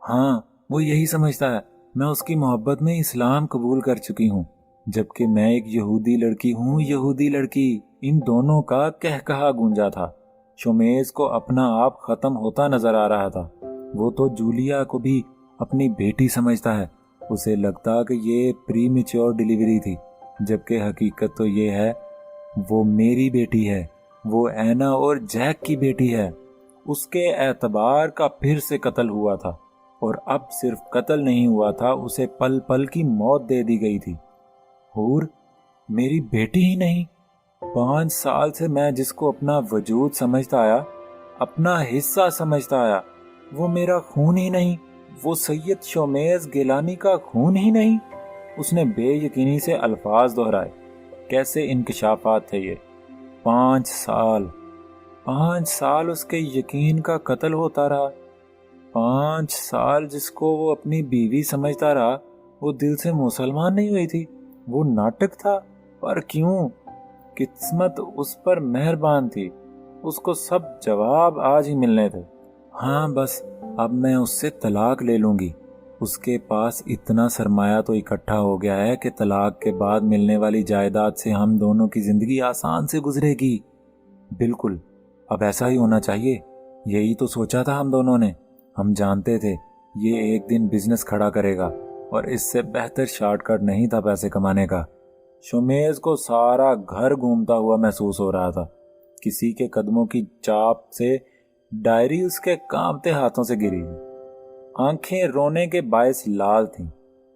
ہاں، وہ یہی سمجھتا ہے میں اس کی محبت میں اسلام قبول کر چکی ہوں، جبکہ میں ایک یہودی لڑکی ہوں۔ یہودی لڑکی، ان دونوں کا کہکہا گونجا تھا۔ شومیز کو اپنا آپ ختم ہوتا نظر آ رہا تھا۔ وہ تو جولیا کو بھی اپنی بیٹی سمجھتا ہے۔ اسے لگتا کہ یہ پری میچور ڈیلیوری تھی، جبکہ حقیقت تو یہ ہے وہ میری بیٹی ہے، وہ اینا اور جیک کی بیٹی ہے۔ اس کے اعتبار کا پھر سے قتل ہوا تھا، اور اب صرف قتل نہیں ہوا تھا، اسے پل پل کی موت دے دی گئی تھی۔ حور میری بیٹی ہی نہیں، 5 سال سے میں جس کو اپنا وجود سمجھتا آیا، اپنا حصہ سمجھتا آیا، وہ میرا خون ہی نہیں، وہ سید شومیز گیلانی کا خون ہی نہیں۔ اس نے بے یقینی سے الفاظ دہرائے۔ کیسے انکشافات تھے یہ؟ 5 سال اس کے یقین کا قتل ہوتا رہا۔ 5 سال جس کو وہ اپنی بیوی سمجھتا رہا، وہ دل سے مسلمان نہیں ہوئی تھی۔ وہ ناٹک تھا، پر کیوں؟ قسمت اس پر مہربان تھی، اس کو سب جواب آج ہی ملنے تھے۔ ہاں بس، اب میں اس سے طلاق لے لوں گی۔ اس کے پاس اتنا سرمایہ تو اکٹھا ہو گیا ہے کہ طلاق کے بعد ملنے والی جائیداد سے ہم دونوں کی زندگی آسان سے گزرے گی۔ بالکل، اب ایسا ہی ہونا چاہیے۔ یہی تو سوچا تھا ہم دونوں نے۔ ہم جانتے تھے یہ ایک دن بزنس کھڑا کرے گا، اور اس سے بہتر شارٹ کٹ نہیں تھا پیسے کمانے کا۔ شومیز کو سارا گھر گھومتا ہوا محسوس ہو رہا تھا۔ کسی کے قدموں کی چاپ سے ڈائری اس کے کانپتے ہاتھوں سے گری۔ آنکھیں رونے کے باعث لال تھیں،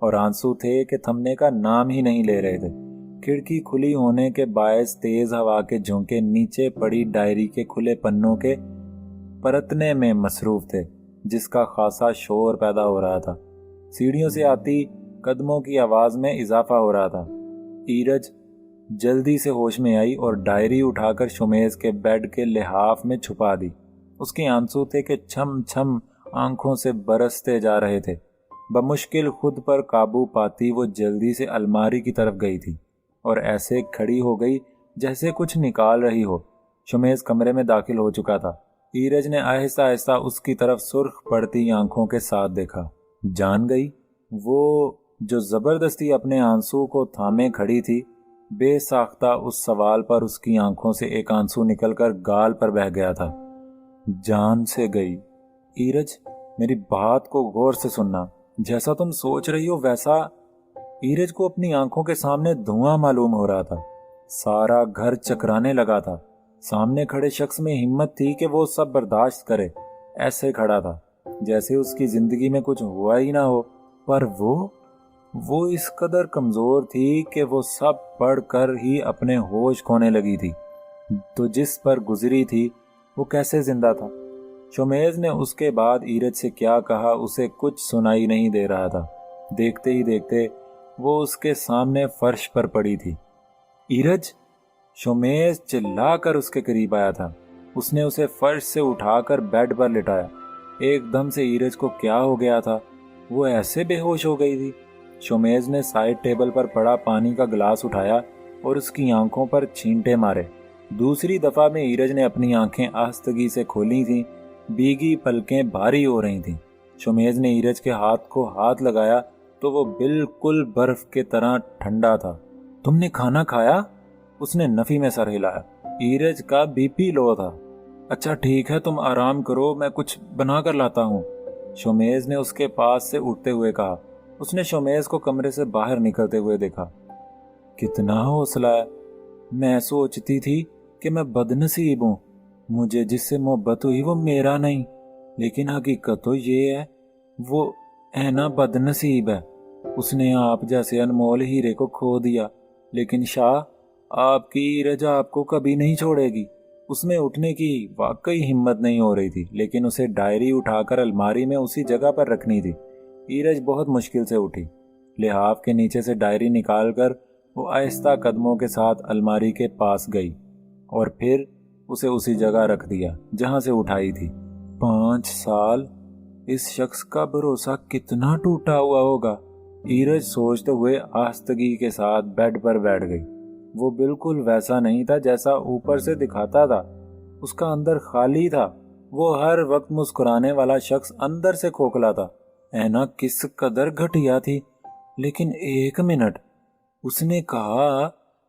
اور آنسو تھے کہ تھمنے کا نام ہی نہیں لے رہے تھے۔ کھڑکی کھلی ہونے کے باعث تیز ہوا کے جھونکے نیچے پڑی ڈائری کے کھلے پنوں کے پرتنے میں مصروف تھے، جس کا خاصا شور پیدا ہو رہا تھا۔ سیڑھیوں سے آتی قدموں کی آواز میں اضافہ ہو رہا تھا۔ ایرج جلدی سے ہوش میں آئی اور ڈائری اٹھا کر شومیز کے بیڈ کے لحاف میں چھپا دی۔ اس کے آنسو تھے کہ چھم چھم آنکھوں سے برستے جا رہے تھے۔ بمشکل خود پر قابو پاتی وہ جلدی سے الماری کی طرف گئی تھی، اور ایسے کھڑی ہو گئی جیسے کچھ نکال رہی ہو۔ शुमेज़ कमरे में दाखिल हो चुका था। ईरज ने आहिस्ता आहिस्ता उसकी तरफ सुर्ख पड़ती आंखों के साथ देखा। जान गई? वो जो जबरदस्ती अपने आंसू को थामे खड़ी थी, बेसाख्ता उस सवाल पर उसकी आंखों से एक आंसू निकलकर गाल पर बह गया था। जान से गई? ईरज, मेरी बात को गौर से सुनना। जैसा तुम सोच रही हो वैसा। ईरज को अपनी आंखों के सामने धुआं मालूम हो रहा था। सारा घर चकराने लगा था। सामने खड़े शख्स में हिम्मत थी कि वो सब बर्दाश्त करे। ऐसे खड़ा था जैसे उसकी जिंदगी में कुछ हुआ ही ना हो। पर वो इस कदर कमजोर थी कि वो सब पढ़कर ही अपने होश खोने लगी थी। तो जिस पर गुजरी थी वो कैसे जिंदा था? शुमेज़ ने उसके बाद ईरज से क्या कहा उसे कुछ सुनाई नहीं दे रहा था। देखते ही देखते वो उसके सामने फर्श पर पड़ी थी। ईरज! शुमेज़ चिल्लाकर उसके करीब आया था। उसने उसे फर्श से उठाकर बेड पर लिटाया। एकदम से ईरज को क्या हो गया था? वो ऐसे बेहोश हो गई थी। शुमेज़ ने साइड टेबल पर पड़ा पानी का गिलास उठाया और उसकी आंखों पर छींटे मारे। दूसरी दफा में ईरज ने अपनी आंखें आस्तगी से खोली थीं। भीगी पलकें भारी हो रही थीं। शुमेज़ ने ईरज के हाथ को हाथ लगाया तो वो बिल्कुल बर्फ के तरह ठंडा था। तुमने खाना खाया? उसने नफी में सर हिलाया। ईरज का बीपी लो था। अच्छा ठीक है, तुम आराम करो, मैं कुछ बना कर लाता हूँ, शुमेज़ ने उसके पास से उठते हुए कहा। उसने शुमेज़ को कमरे से बाहर निकलते हुए देखा। कितना हौसला है। मैं सोचती थी कि मैं बदनसीब हूँ, मुझे जिससे मोहब्बत हुई वो मेरा नहीं, लेकिन हकीकत तो ये है वो ऐना बदनसीब है। उसने आप जैसे अनमोल हीरे को खो दिया, लेकिन शाह, आपकी रजा आपको कभी नहीं छोड़ेगी। उसमें उठने की वाकई हिम्मत नहीं हो रही थी, लेकिन उसे डायरी उठाकर अलमारी में उसी जगह पर रखनी थी। ईरज बहुत मुश्किल से उठी। लिहाफ के नीचे से डायरी निकालकर वो आहिस्ता कदमों के साथ अलमारी के पास गई और फिर उसे उसी जगह रख दिया जहां से उठाई थी। 5 साल, इस शख्स का भरोसा कितना टूटा हुआ होगा। ईरज सोचते हुए आस्तगी के साथ बेड पर बैठ गई। वो बिल्कुल वैसा नहीं था जैसा ऊपर से दिखाता था। उसका अंदर खाली था। वो हर वक्त मुस्कुराने वाला शख्स अंदर से खोखला था। ऐना किस कदर घटिया थी। लेकिन एक मिनट, उसने कहा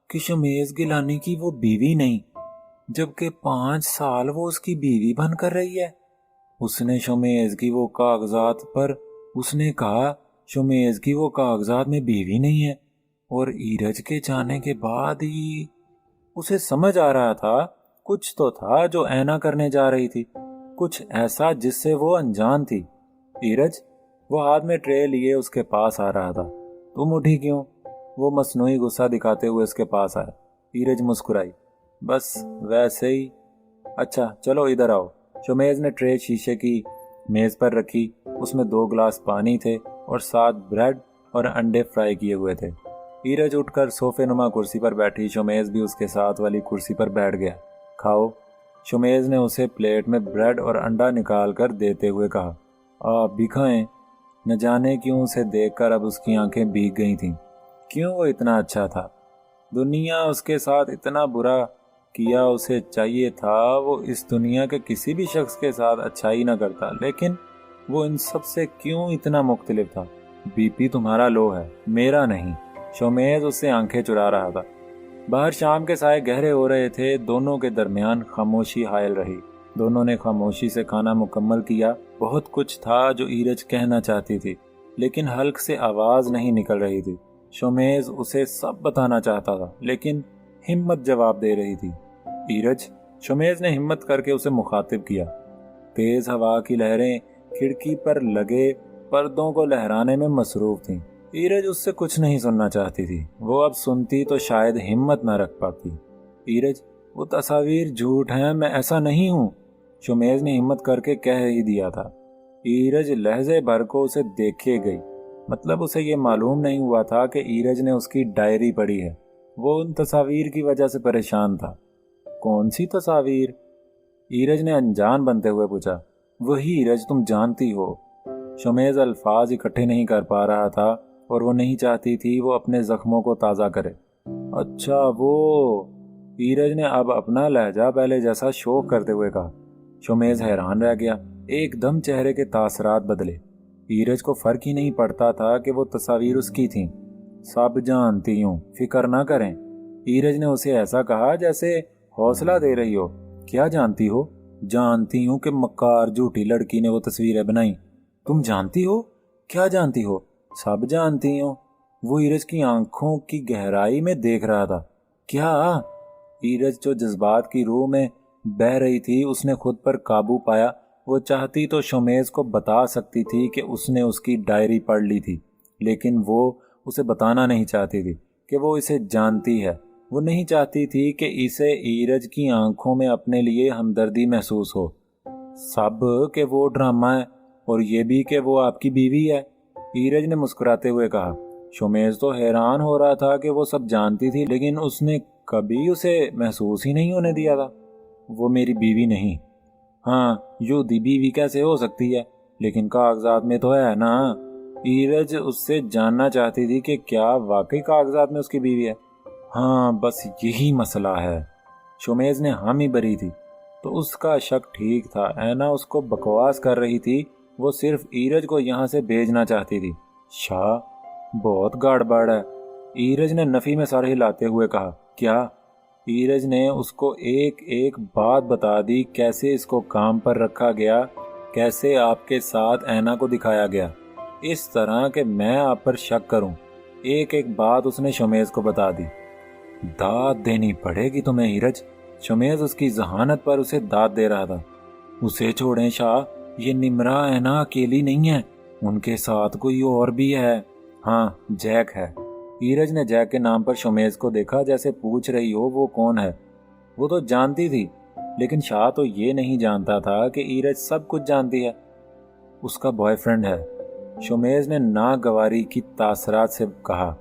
कि शुमेज़ गिलानी की वो बीवी नहीं, जबकि 5 साल वो उसकी बीवी बनकर रही है। उसने शुमेज़ की वो कागजात पर उसने कहा शुमेज़ की वो कागजात में बीवी नहीं है, और ईरज के जाने के बाद ही उसे समझ आ रहा था कुछ तो था जो ऐना करने जा रही थी, कुछ ऐसा जिससे वो अनजान थी। ईरज, वो हाथ में ट्रे लिए उसके पास आ रहा था। तुम उठी क्यों? वो मसनूई गुस्सा दिखाते हुए उसके पास आया। ईरज मुस्कुराई। बस वैसे ही। अच्छा चलो इधर आओ। शुमेज़ ने ट्रे शीशे की मेज पर रखी। उसमें 2 गिलास पानी थे और 7 ब्रेड और अंडे फ्राई किए हुए थे। ईरज उठकर सोफे नुमा कुर्सी पर बैठी। शुमेज़ भी उसके साथ वाली कुर्सी पर बैठ गया। खाओ। शुमेज़ ने उसे प्लेट में ब्रेड और अंडा निकाल कर देते हुए कहा। आप भी खाएं। न जाने क्यों उसे देखकर अब उसकी आंखें भीग गई थीं। क्यों वो इतना अच्छा था? दुनिया उसके साथ इतना बुरा किया, उसे चाहिए था वो इस दुनिया के किसी भी शख्स के साथ अच्छाई न करता, लेकिन वो इन सब से क्यों इतना मुख्तलिफ था? बीपी तुम्हारा लो है, मेरा नहीं। शुमेज़ उससे आंखें चुरा रहा था। बाहर शाम के साए गहरे हो रहे थे। दोनों के दरमियान खामोशी हायल रही। दोनों ने खामोशी से खाना मुकम्मल किया। बहुत कुछ था जो ईरज कहना चाहती थी, लेकिन हल्क से आवाज़ नहीं निकल रही थी। शुमेज़ उसे सब बताना चाहता था, लेकिन हिम्मत जवाब दे रही थी। ईरज, शुमेज़ ने हिम्मत करके उसे मुखातिब किया। तेज़ हवा की लहरें खिड़की पर लगे पर्दों को लहराने में मसरूफ़ थीं। ईरज उससे कुछ नहीं सुनना चाहती थी। वो अब सुनती तो शायद हिम्मत न रख पाती। ईरज, वो तस्वीर झूठ है, मैं ऐसा नहीं हूँ, शुमेज़ ने हिम्मत करके कह ही दिया था। ईरज लहजे भर को उसे देखे गई। मतलब उसे ये मालूम नहीं हुआ था कि ईरज ने उसकी डायरी पढ़ी है। वो उन तस्वीर की वजह से परेशान था। कौन सी तस्वीर? ईरज ने अनजान बनते हुए पूछा। वही ईरज तुम जानती हो। शुमेज़ अल्फाज इकट्ठे नहीं कर पा रहा था और वो नहीं चाहती थी वो अपने जख्मों को ताज़ा करे। अच्छा वो। ईरज ने अब अपना लहजा पहले जैसा शो करते हुए कहा। शोमेज हैरान रह गया। एकदम चेहरे के तासरात बदले। ईरज को फर्क ही नहीं पड़ता था कि वो तस्वीर उसकी थी। सब जानती हूँ, फिक्र ना करें। ईरज ने उसे ऐसा कहा जैसे हौसला दे रही हो। क्या जानती हो? जानती हूँ कि मक्कार झूठी लड़की ने वो तस्वीरें बनाई। तुम जानती हो? क्या जानती हो? सब जानती हूँ। वो ईरज की आंखों की गहराई में देख रहा था। क्या? ईरज जो जज्बात की रूह में बह रही थी, उसने खुद पर काबू पाया। वो चाहती तो शोमेज को बता सकती थी कि उसने उसकी डायरी पढ़ ली थी, लेकिन वो उसे बताना नहीं चाहती थी कि वो इसे जानती है। वो नहीं चाहती थी कि इसे ईरज की आंखों में अपने लिए हमदर्दी महसूस हो। सब कि वो ड्रामा है, और ये भी कि वो आपकी बीवी है, ईरज ने मुस्कुराते हुए कहा। शोमेज तो हैरान हो रहा था कि वो सब जानती थी, लेकिन उसने कभी उसे महसूस ही नहीं होने दिया था। वो मेरी बीवी नहीं। हाँ, यूदी बीवी कैसे हो सकती है? लेकिन कागजात में तो है ना। ईरज उससे जानना चाहती थी कि क्या वाकई कागजात में उसकी बीवी है। हाँ, बस यही मसला है। शोमेज ने हामी भरी थी। तो उसका शक ठीक था। ऐना उसको बकवास कर रही थी। वो सिर्फ ईरज को यहाँ से भेजना चाहती थी। शाह, बहुत गड़बड़ है। ईरज ने नफी में सर हिलाते हुए कहा। क्या? ईरज ने उसको एक एक बात बता दी, कैसे इसको काम पर रखा गया, कैसे आपके साथ ऐना को दिखाया गया, इस तरह कि मैं आप पर शक करूं। एक एक बात उसने शोमेज को बता दी। दाद देनी पड़ेगी तुम्हें ईरज। शोमेज उसकी जहानत पर उसे दाद दे रहा था। उसे छोड़ें शाह, ये निमरा ऐना अकेली नहीं है, उनके साथ कोई और भी है। हाँ, जैक है। ईरज ने जैक के नाम पर शोमेज को देखा, जैसे पूछ रही हो वो कौन है। वो तो जानती थी, लेकिन शाह तो ये नहीं जानता था कि ईरज सब कुछ जानती है। उसका बॉयफ्रेंड है, शोमेज ने नागवारी की तासरात से कहा।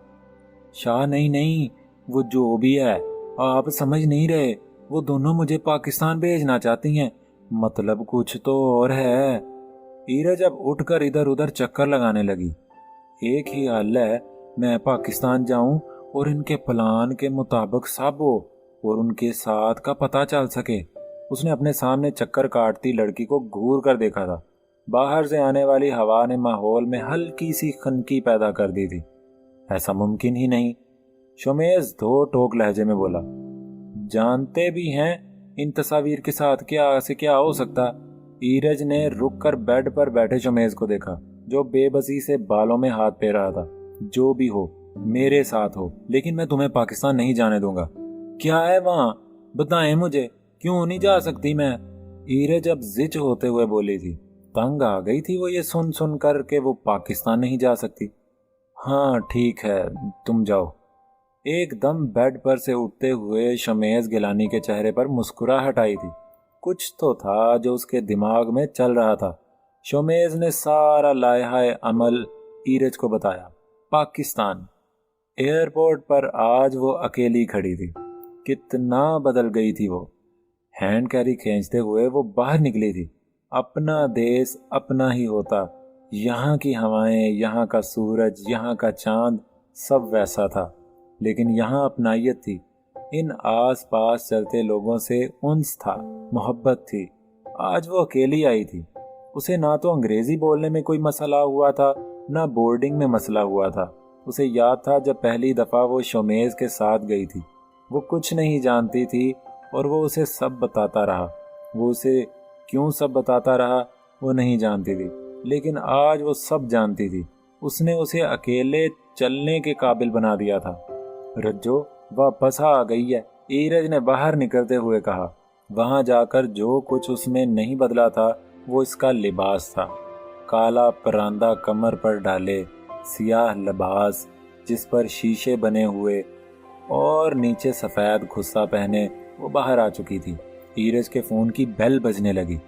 शाह, नहीं नहीं, वो जो भी है, आप समझ नहीं रहे। वो दोनों मुझे पाकिस्तान भेजना चाहती हैं। मतलब कुछ तो और है। ईरज अब उठकर इधर उधर चक्कर लगाने लगी। एक ही हल है, मैं पाकिस्तान जाऊं और इनके प्लान के मुताबिक सब हो और उनके साथ का पता चल सके। उसने अपने सामने चक्कर काटती लड़की को घूर कर देखा था। बाहर से आने वाली हवा ने माहौल में हल्की सी खनकी पैदा कर दी थी। ऐसा मुमकिन ही नहीं। शोमेज दो टोक लहजे में बोला। जानते भी हैं इन तस्वीर के साथ क्या से क्या हो सकता। ईरज ने रुक कर बेड पर बैठे शोमेज को देखा, जो बेबसी से बालों में हाथ फेर रहा था। जो भी हो, मेरे साथ हो, लेकिन मैं तुम्हें पाकिस्तान नहीं जाने दूंगा। क्या है वहां? बताएं मुझे, क्यों नहीं जा सकती मैं? ईरज अब जिच होते हुए बोली थी। तंग आ गई थी वो ये सुन सुन कर के वो पाकिस्तान नहीं जा सकती। हाँ ठीक है, तुम जाओ। एकदम बेड पर से उठते हुए शोमेज गिलानी के चेहरे पर मुस्कुराहट आई थी। कुछ तो था जो उसके दिमाग में चल रहा था। शोमेज ने सारा लायहाए अमल ईरज को बताया। पाकिस्तान एयरपोर्ट पर आज वो अकेली खड़ी थी। कितना बदल गई थी वो। हैंड कैरी खींचते हुए वो बाहर निकली थी। अपना देश अपना ही होता। यहाँ की हवाएं, यहाँ का सूरज, यहाँ का चांद, सब वैसा था, लेकिन यहाँ अपनाइयत थी। इन आस पास चलते लोगों से उन्स था, मोहब्बत थी। आज वो अकेली आई थी। उसे ना तो अंग्रेजी बोलने में कोई मसला हुआ था, ना बोर्डिंग में मसला हुआ था। उसे याद था जब पहली दफ़ा वो शोमेज के साथ गई थी। वो कुछ नहीं जानती थी और वो उसे सब बताता रहा। वो उसे क्यों सब बताता रहा वो नहीं जानती थी, लेकिन आज वो सब जानती थी। उसने उसे अकेले चलने के काबिल बना दिया था। रज्जो वापस आ गई है, ईरज ने बाहर निकलते हुए कहा। वहां जाकर जो कुछ उसमें नहीं बदला था वो इसका लिबास था। काला परांदा कमर पर डाले, सियाह लिबास जिस पर शीशे बने हुए और नीचे सफ़ेद खुस्सा पहने वो बाहर आ चुकी थी। ईरज के फ़ोन की बेल बजने लगी।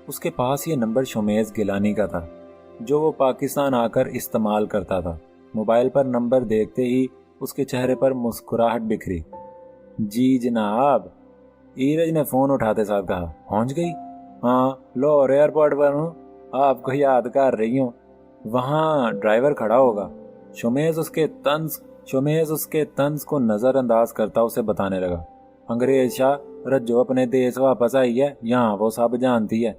उसके पास ये नंबर शोमेज गिलानी का था, जो वो पाकिस्तान आकर इस्तेमाल करता था। मोबाइल पर नंबर देखते ही उसके चेहरे पर मुस्कुराहट बिखरी। जी जनाब, ईरज ने फ़ोन उठाते साथ कहा। पहुंच गई? हाँ, लाहौर एयरपोर्ट पर हूँ, आपको याद कर रही हूँ। वहाँ ड्राइवर खड़ा होगा। शोमेज उसके तंज को नज़रअंदाज करता उसे बताने लगा। अंग्रेज शाह रज्जो अपने देश वापस आई है, यहाँ वो सब जानती है।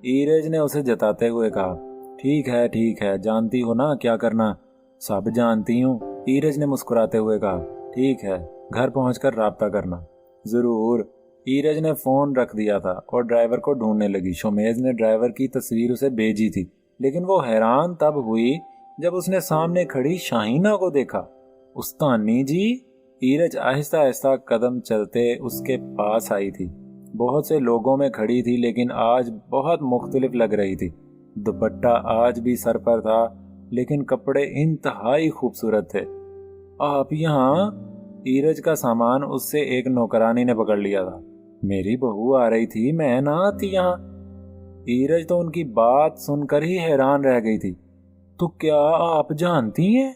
ईरज ने उसे जताते हुए कहा। ठीक है, जानती हो ना क्या करना। सब जानती हूँ, ईरज ने मुस्कुराते हुए कहा। ठीक है, घर पहुंचकर राब्ता करना। जरूर। ईरज ने फोन रख दिया था और ड्राइवर को ढूंढने लगी। शोमेज ने ड्राइवर की तस्वीर उसे भेजी थी, लेकिन वो हैरान तब हुई जब उसने सामने खड़ी शाहीना को देखा। उस्तानी जी। ईरज आहिस्ता आहिस्ता कदम चलते उसके पास आई थी। बहुत से लोगों में खड़ी थी, लेकिन आज बहुत मुख्तलिफ लग रही थी। दुपट्टा आज भी सर पर था, लेकिन कपड़े इंतहाई खूबसूरत थे। आप यहाँ? ईरज का सामान उससे एक नौकरानी ने पकड़ लिया था। मेरी बहू आ रही थी, मैं ना आती यहाँ। ईरज तो उनकी बात सुनकर ही हैरान रह गई थी। तो क्या आप जानती हैं?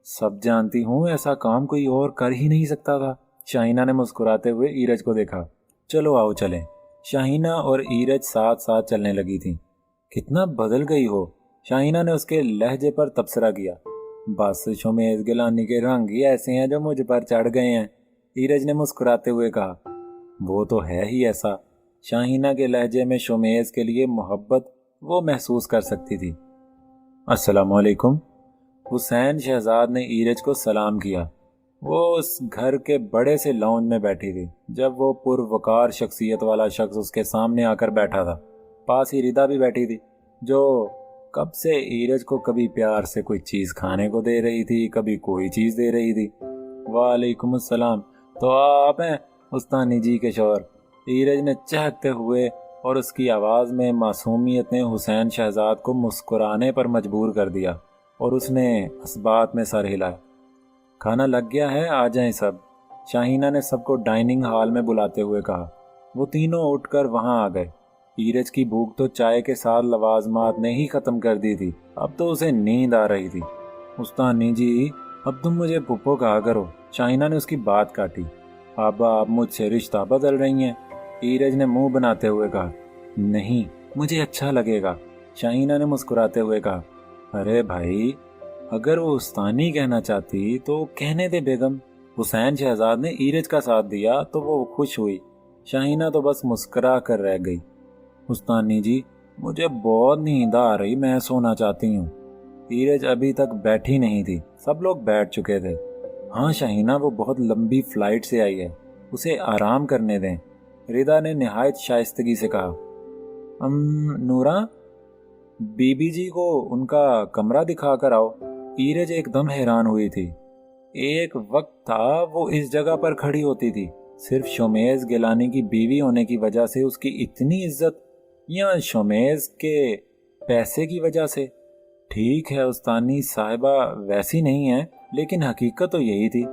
सब जानती हूँ, ऐसा काम कोई और कर ही नहीं सकता था। शाहीना ने मुस्कुराते हुए ईरज को देखा। चलो आओ चलें। शाहीना और ईरज साथ साथ चलने लगी थी। कितना बदल गई हो, शाहीना ने उसके लहजे पर तबसरा किया। बस शोमेज गिलानी के रंग ही ऐसे हैं जो मुझ पर चढ़ गए हैं, ईरज ने मुस्कुराते हुए कहा। वो तो है ही ऐसा। शाहीना के लहजे में शोमेज के लिए मोहब्बत वो महसूस कर सकती थी। अस्सलामुअलैकुम। हुसैन शहजाद ने ईरज को सलाम किया। वो उस घर के बड़े से लाउंज में बैठी थी जब वो पुरवकार शख्सियत वाला शख्स उसके सामने आकर बैठा था। पास ही रिदा भी बैठी थी, जो कब से ईरज को कभी प्यार से कोई चीज़ खाने को दे रही थी, कभी कोई चीज़ दे रही थी। वालेकुम अस्सलाम। तो आप हैं उस्तानी जी के शौहर? ईरज ने चहकते हुए, और उसकी आवाज़ में मासूमियत ने हुसैन शहजाद को मुस्कुराने पर मजबूर कर दिया और उसने इस बात में सर हिलाया। खाना लग गया है, आ जाएं सब। शाहीना ने सबको डाइनिंग हॉल में बुलाते हुए कहा। वो तीनों उठकर वहां आ गए। ईरज की भूख तो चाय के साथ लवाजमात ने ही ख़त्म कर दी थी, अब तो उसे नींद आ रही थी। उस्तानी जी, अब तुम मुझे पुप्पो कहा करो। शाहीना ने उसकी बात काटी। आबा, आप मुझसे रिश्ता बदल रही हैं, ईरज ने मुंह बनाते हुए कहा। नहीं, मुझे अच्छा लगेगा, शाहीना ने मुस्कुराते हुए कहा। अरे भाई, अगर वो उस्तानी कहना चाहती तो कहने दे बेगम। हुसैन शहजाद ने ईरज का साथ दिया तो वो खुश हुई। शाहीना तो बस मुस्कुरा कर रह गई। उस्तानी जी, मुझे बहुत नींद आ रही, मैं सोना चाहती हूँ। ईरज अभी तक बैठी नहीं थी, सब लोग बैठ चुके थे। हाँ शाहीना, वो बहुत लंबी फ्लाइट से आई है, उसे आराम करने दें, रिदा ने निहायत शाइस्तगी से कहा। नूरा, बीबी जी को उनका कमरा दिखा कर आओ। ईरज एकदम हैरान हुई थी। एक वक्त था वो इस जगह पर खड़ी होती थी, सिर्फ शोमेज गिलानी की बीवी होने की वजह से उसकी इतनी इज्जत, या शोमेज के पैसे की वजह से? ठीक है उस्तानी साहिबा, वैसी नहीं है, लेकिन हकीकत तो यही थी।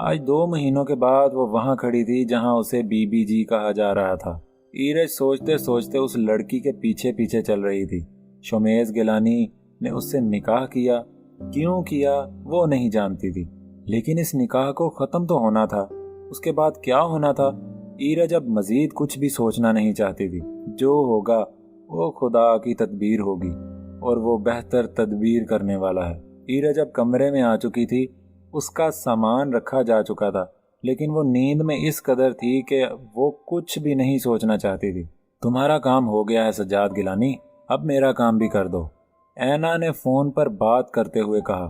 आज 2 महीनों के बाद वो वहां खड़ी थी जहां उसे बीबी जी कहा जा रहा था। ईरज सोचते सोचते उस लड़की के पीछे पीछे चल रही थी। शोमेज गिलानी ने उससे निकाह किया, क्यों किया वो नहीं जानती थी, लेकिन इस निकाह को ख़त्म तो होना था। उसके बाद क्या होना था, ईरज अब मज़ीद कुछ भी सोचना नहीं चाहती थी। जो होगा वो खुदा की तदबीर होगी, और वो बेहतर तदबीर करने वाला है। ईरज अब कमरे में आ चुकी थी, उसका सामान रखा जा चुका था, लेकिन वो नींद में इस कदर थी कि वो कुछ भी नहीं सोचना चाहती थी। तुम्हारा काम हो गया है सज्जाद गिलानी, अब मेरा काम भी कर दो, ऐना ने फ़ोन पर बात करते हुए कहा।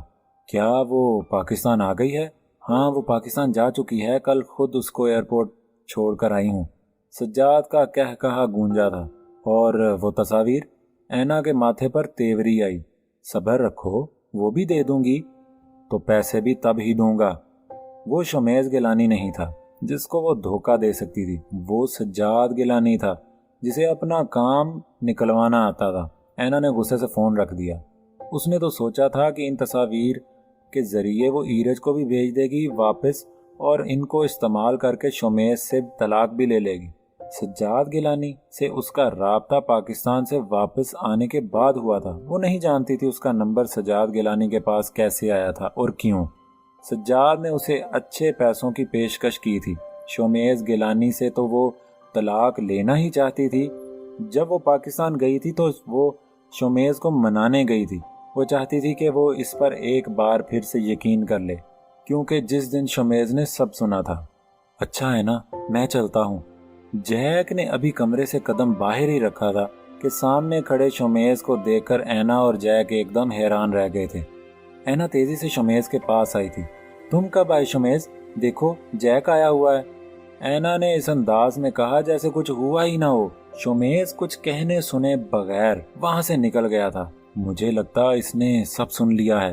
क्या वो पाकिस्तान आ गई है? हाँ, वो पाकिस्तान जा चुकी है, कल खुद उसको एयरपोर्ट छोड़कर आई हूँ। सज्जाद का कह कहा गूंजा था। और वो तस्वीर? ऐना के माथे पर तेवरी आई। सब्र रखो, वो भी दे दूंगी। तो पैसे भी तब ही दूंगा। वो शोमेज गिलानी नहीं था जिसको वो धोखा दे सकती थी, वो सज्जाद गिलानी था जिसे अपना काम निकलवाना आता था। ऐना ने गुस्से से फ़ोन रख दिया। उसने तो सोचा था कि इन तस्वीर के ज़रिए वो ईरज को भी भेज देगी वापस, और इनको इस्तेमाल करके शोमेज से तलाक भी ले लेगी। सज्जाद गिलानी से उसका राब्ता पाकिस्तान से वापस आने के बाद हुआ था। वो नहीं जानती थी उसका नंबर सज्जाद गिलानी के पास कैसे आया था और क्यों। सज्जाद ने उसे अच्छे पैसों की पेशकश की थी। शोमेज गिलानी से तो वो तलाक लेना ही चाहती थी। जब वो पाकिस्तान गई थी तो वो शोमेज को मनाने गई थी। वो चाहती थी कि वो इस पर एक बार फिर से यकीन कर ले, क्योंकि जिस दिन शोमेज ने सब सुना था, अच्छा है ना, मैं चलता हूँ। जैक ने अभी कमरे से कदम बाहर ही रखा था कि सामने खड़े शोमेज को देखकर ऐना और जैक एकदम हैरान रह गए थे। ऐना तेजी से शोमेज के पास आई थी। तुम कब आए शोमेज? देखो जैक आया हुआ है। ऐना ने इस अंदाज में कहा जैसे कुछ हुआ ही ना हो। शोमेज कुछ कहने सुने बगैर वहां से निकल गया था। मुझे लगता इसने सब सुन लिया है।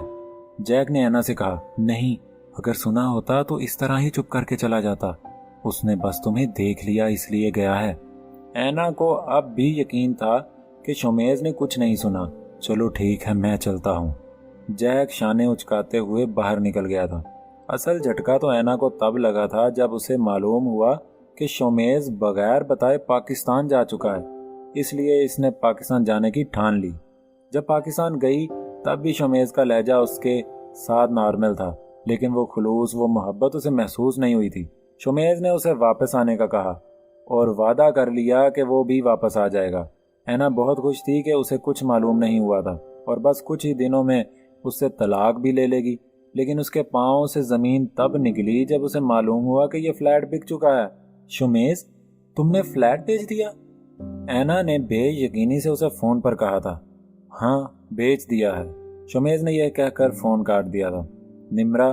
जैक ने ऐना से कहा, नहीं, अगर सुना होता तो इस तरह ही चुप करके चला जाता। उसने बस तुम्हें देख लिया इसलिए गया है। ऐना को अब भी यकीन था कि शोमेज ने कुछ नहीं सुना। चलो ठीक है, मैं चलता हूँ। जैक शाने उचकाते हुए बाहर निकल गया था। असल झटका तो ऐना को तब लगा था जब उसे मालूम हुआ कि शोमेज बगैर बताए पाकिस्तान जा चुका है। इसलिए इसने पाकिस्तान जाने की ठान ली। जब पाकिस्तान गई तब भी शोमेज का लहजा उसके साथ नॉर्मल था, लेकिन वो खुलूस, वो मोहब्बत उसे महसूस नहीं हुई थी। शोमेज ने उसे वापस आने का कहा और वादा कर लिया कि वो भी वापस आ जाएगा। ऐना बहुत खुश थी कि उसे कुछ मालूम नहीं हुआ था और बस कुछ ही दिनों में उससे तलाक भी ले लेगी। लेकिन उसके पांव से जमीन तब निकली जब उसे मालूम हुआ कि ये फ्लैट बिक चुका है। शोमेज, तुमने फ्लैट बेच दिया? ऐना ने बेयकीनी से उसे फोन पर कहा था। हाँ, बेच दिया है। शोमेज ने यह कहकर फोन काट दिया था। निम्रा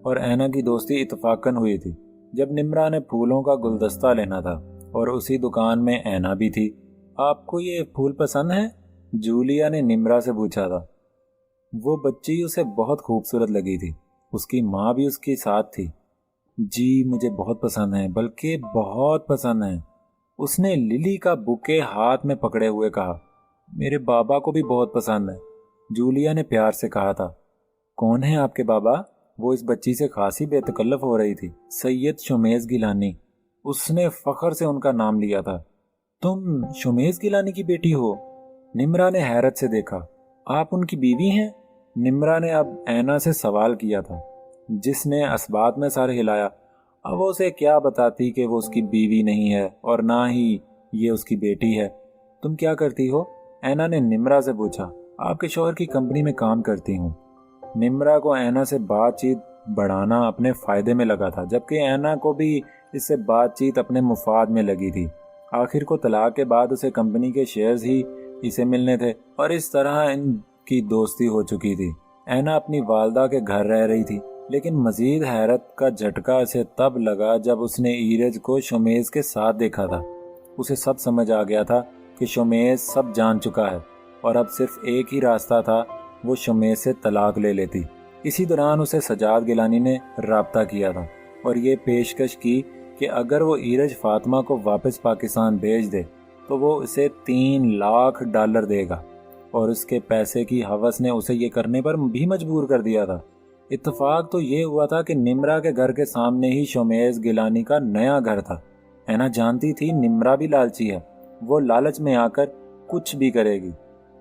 और ऐना की दोस्ती इत्तफाकन हुई थी जब निम्रा ने फूलों का गुलदस्ता लेना था और उसी दुकान में ऐना भी थी। आपको ये फूल पसंद है? जूलिया ने निम्रा से पूछा था। वो बच्ची उसे बहुत खूबसूरत लगी थी। उसकी माँ भी उसके साथ थी। जी मुझे बहुत पसंद है, बल्कि बहुत पसंद है, उसने लिली का बुके हाथ में पकड़े हुए कहा। मेरे बाबा को भी बहुत पसंद है, जूलिया ने प्यार से कहा था। कौन है आपके बाबा? वो इस बच्ची से खासी बेतकल्लफ हो रही थी। सैयद शोमेज गिलानी, उसने फख्र से उनका नाम लिया था। तुम शोमेज गिलानी की बेटी हो? निम्रा ने हैरत से देखा। आप उनकी बीवी हैं? निम्रा ने अब ऐना से सवाल किया था, जिसने असबात में सर हिलाया। अब वो उसे क्या बताती कि वो उसकी बीवी नहीं है और ना ही ये उसकी बेटी है। तुम क्या करती हो? ऐना ने निम्रा से पूछा। आपके शौहर की कंपनी में काम करती हूँ। निम्रा को ऐना से बातचीत बढ़ाना अपने फायदे में लगा था, जबकि ऐना को भी इससे बातचीत अपने मुफाद में लगी थी। आखिर को तलाक के बाद उसे कंपनी के शेयर्स ही इसे मिलने थे और इस तरह इनकी दोस्ती हो चुकी थी। ऐना अपनी वालदा के घर रह रही थी, लेकिन मजीद हैरत का झटका इसे तब लगा जब उसने ईरज को शोमेज के साथ देखा था। उसे सब समझ आ गया था कि शोमेज सब जान चुका है और अब सिर्फ एक ही रास्ता था, वो शोमेज से तलाक ले लेती। इसी दौरान उसे सजाद गिलानी ने राब्ता किया था और ये पेशकश की कि अगर वो ईरज फातिमा को वापस पाकिस्तान भेज दे तो वो उसे $3 लाख देगा और उसके पैसे की हवस ने उसे ये करने पर भी मजबूर कर दिया था। इत्तेफाक तो ये हुआ था कि निम्रा के घर के सामने ही शोमेज गिलानी का नया घर था। ऐना जानती थी निम्रा भी लालची है, वो लालच में आकर कुछ भी करेगी।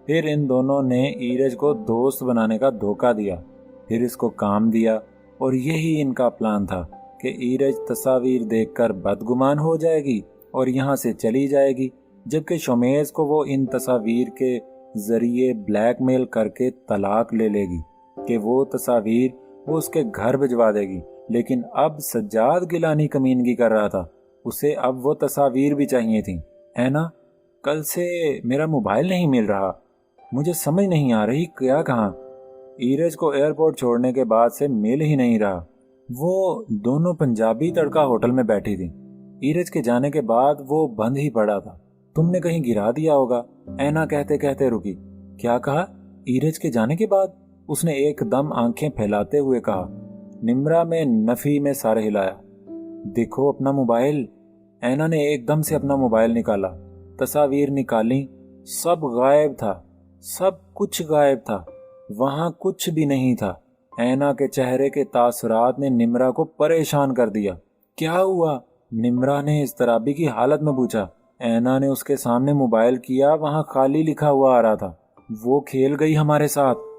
फिर इन दोनों ने ईरज को दोस्त बनाने का धोखा दिया, फिर इसको काम दिया और यही इनका प्लान था कि ईरज तस्वीर देखकर बदगुमान हो जाएगी और यहाँ से चली जाएगी, जबकि शोमेज को वो इन तस्वीर के जरिए ब्लैकमेल करके तलाक ले लेगी कि वो तस्वीर वो उसके घर भिजवा देगी। लेकिन अब सज्जाद गिलानी कमीनगी कर रहा था, उसे अब वो तस्वीर भी चाहिए थी। है ना, कल से मेरा मोबाइल नहीं मिल रहा, मुझे समझ नहीं आ रही क्या कहाँ। ईरज को एयरपोर्ट छोड़ने के बाद से मिल ही नहीं रहा। वो दोनों पंजाबी तड़का होटल में बैठी थी। ईरज के जाने के बाद वो बंद ही पड़ा था। तुमने कहीं गिरा दिया होगा, ऐना कहते कहते रुकी। क्या कहा? ईरज के जाने के बाद? उसने एकदम आंखें फैलाते हुए कहा। निम्रा में नफी में सर हिलाया। देखो अपना मोबाइल। ऐना ने एकदम से अपना मोबाइल निकाला, तस्वीर निकाली, सब गायब था, सब कुछ गायब था, वहां कुछ भी नहीं था। ऐना के चेहरे के तासुरात ने निम्रा को परेशान कर दिया। क्या हुआ? निम्रा ने इज़्तिराबी की हालत में पूछा। ऐना ने उसके सामने मोबाइल किया, वहां खाली लिखा हुआ आ रहा था। वो खेल गई हमारे साथ।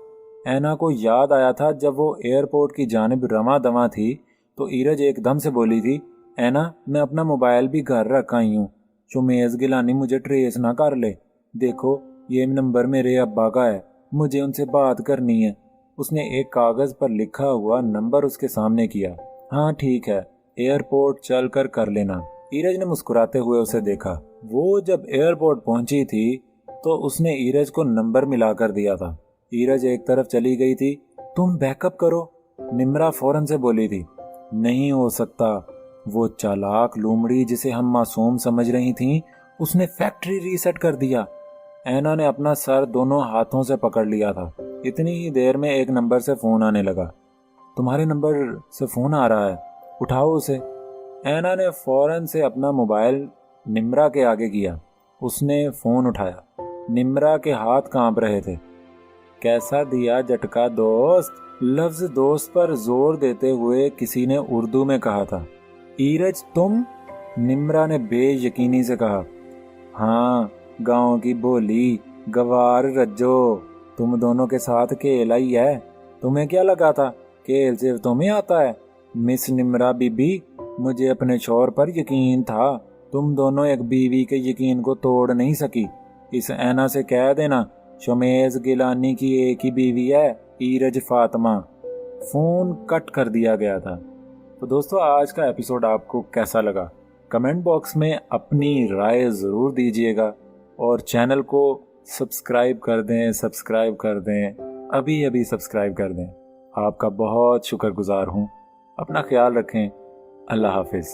ऐना को याद आया था जब वो एयरपोर्ट की जानिब रमा दवा थी तो ईरज एकदम से बोली थी, ऐना मैं अपना मोबाइल भी घर रख आई हूँ, शोमेज गिलानी मुझे ट्रेस ना कर ले। देखो ये नंबर मेरे अब्बा का है, मुझे उनसे बात करनी है। उसने एक कागज़ पर लिखा हुआ नंबर उसके सामने किया। हाँ ठीक है, एयरपोर्ट चलकर कर लेना। ईरज ने मुस्कुराते हुए उसे देखा। वो जब एयरपोर्ट पहुंची थी तो उसने ईरज को नंबर मिलाकर दिया था। ईरज एक तरफ चली गई थी। तुम बैकअप करो, निम्रा फौरन से बोली थी। नहीं हो सकता। वो चालाक लोमड़ी जिसे हम मासूम समझ रही थीं, उसने फैक्ट्री रीसेट कर दिया। ऐना ने अपना सर दोनों हाथों से पकड़ लिया था। इतनी ही देर में एक नंबर से फोन आने लगा। तुम्हारे नंबर से फोन आ रहा है, उठाओ उसे। ऐना ने फौरन से अपना मोबाइल निम्रा के आगे किया। उसने फोन उठाया। निम्रा के हाथ कांप रहे थे। कैसा दिया झटका दोस्त, लफ्ज दोस्त पर जोर देते हुए किसी ने उर्दू में कहा था। ईरज तुम? निम्रा ने बेयकीनी से कहा। हाँ, गांव की बोली, गवार रज्जो। तुम दोनों के साथ खेल आई है। तुम्हें क्या लगा था खेल सिर्फ तुम्हें आता है? मिस निम्रा बीबी, मुझे अपने शौहर पर यकीन था। तुम दोनों एक बीवी के यकीन को तोड़ नहीं सकी। इस ऐना से कह देना शमेज गिलानी की एक ही बीवी है, ईरज फातिमा। फोन कट कर दिया गया था। तो दोस्तों, आज का एपिसोड आपको कैसा लगा? कमेंट बॉक्स में अपनी राय ज़रूर दीजिएगा और चैनल को सब्सक्राइब कर दें, अभी सब्सक्राइब कर दें। आपका बहुत शुक्रगुजार हूँ। अपना ख्याल रखें। अल्लाह हाफिज़।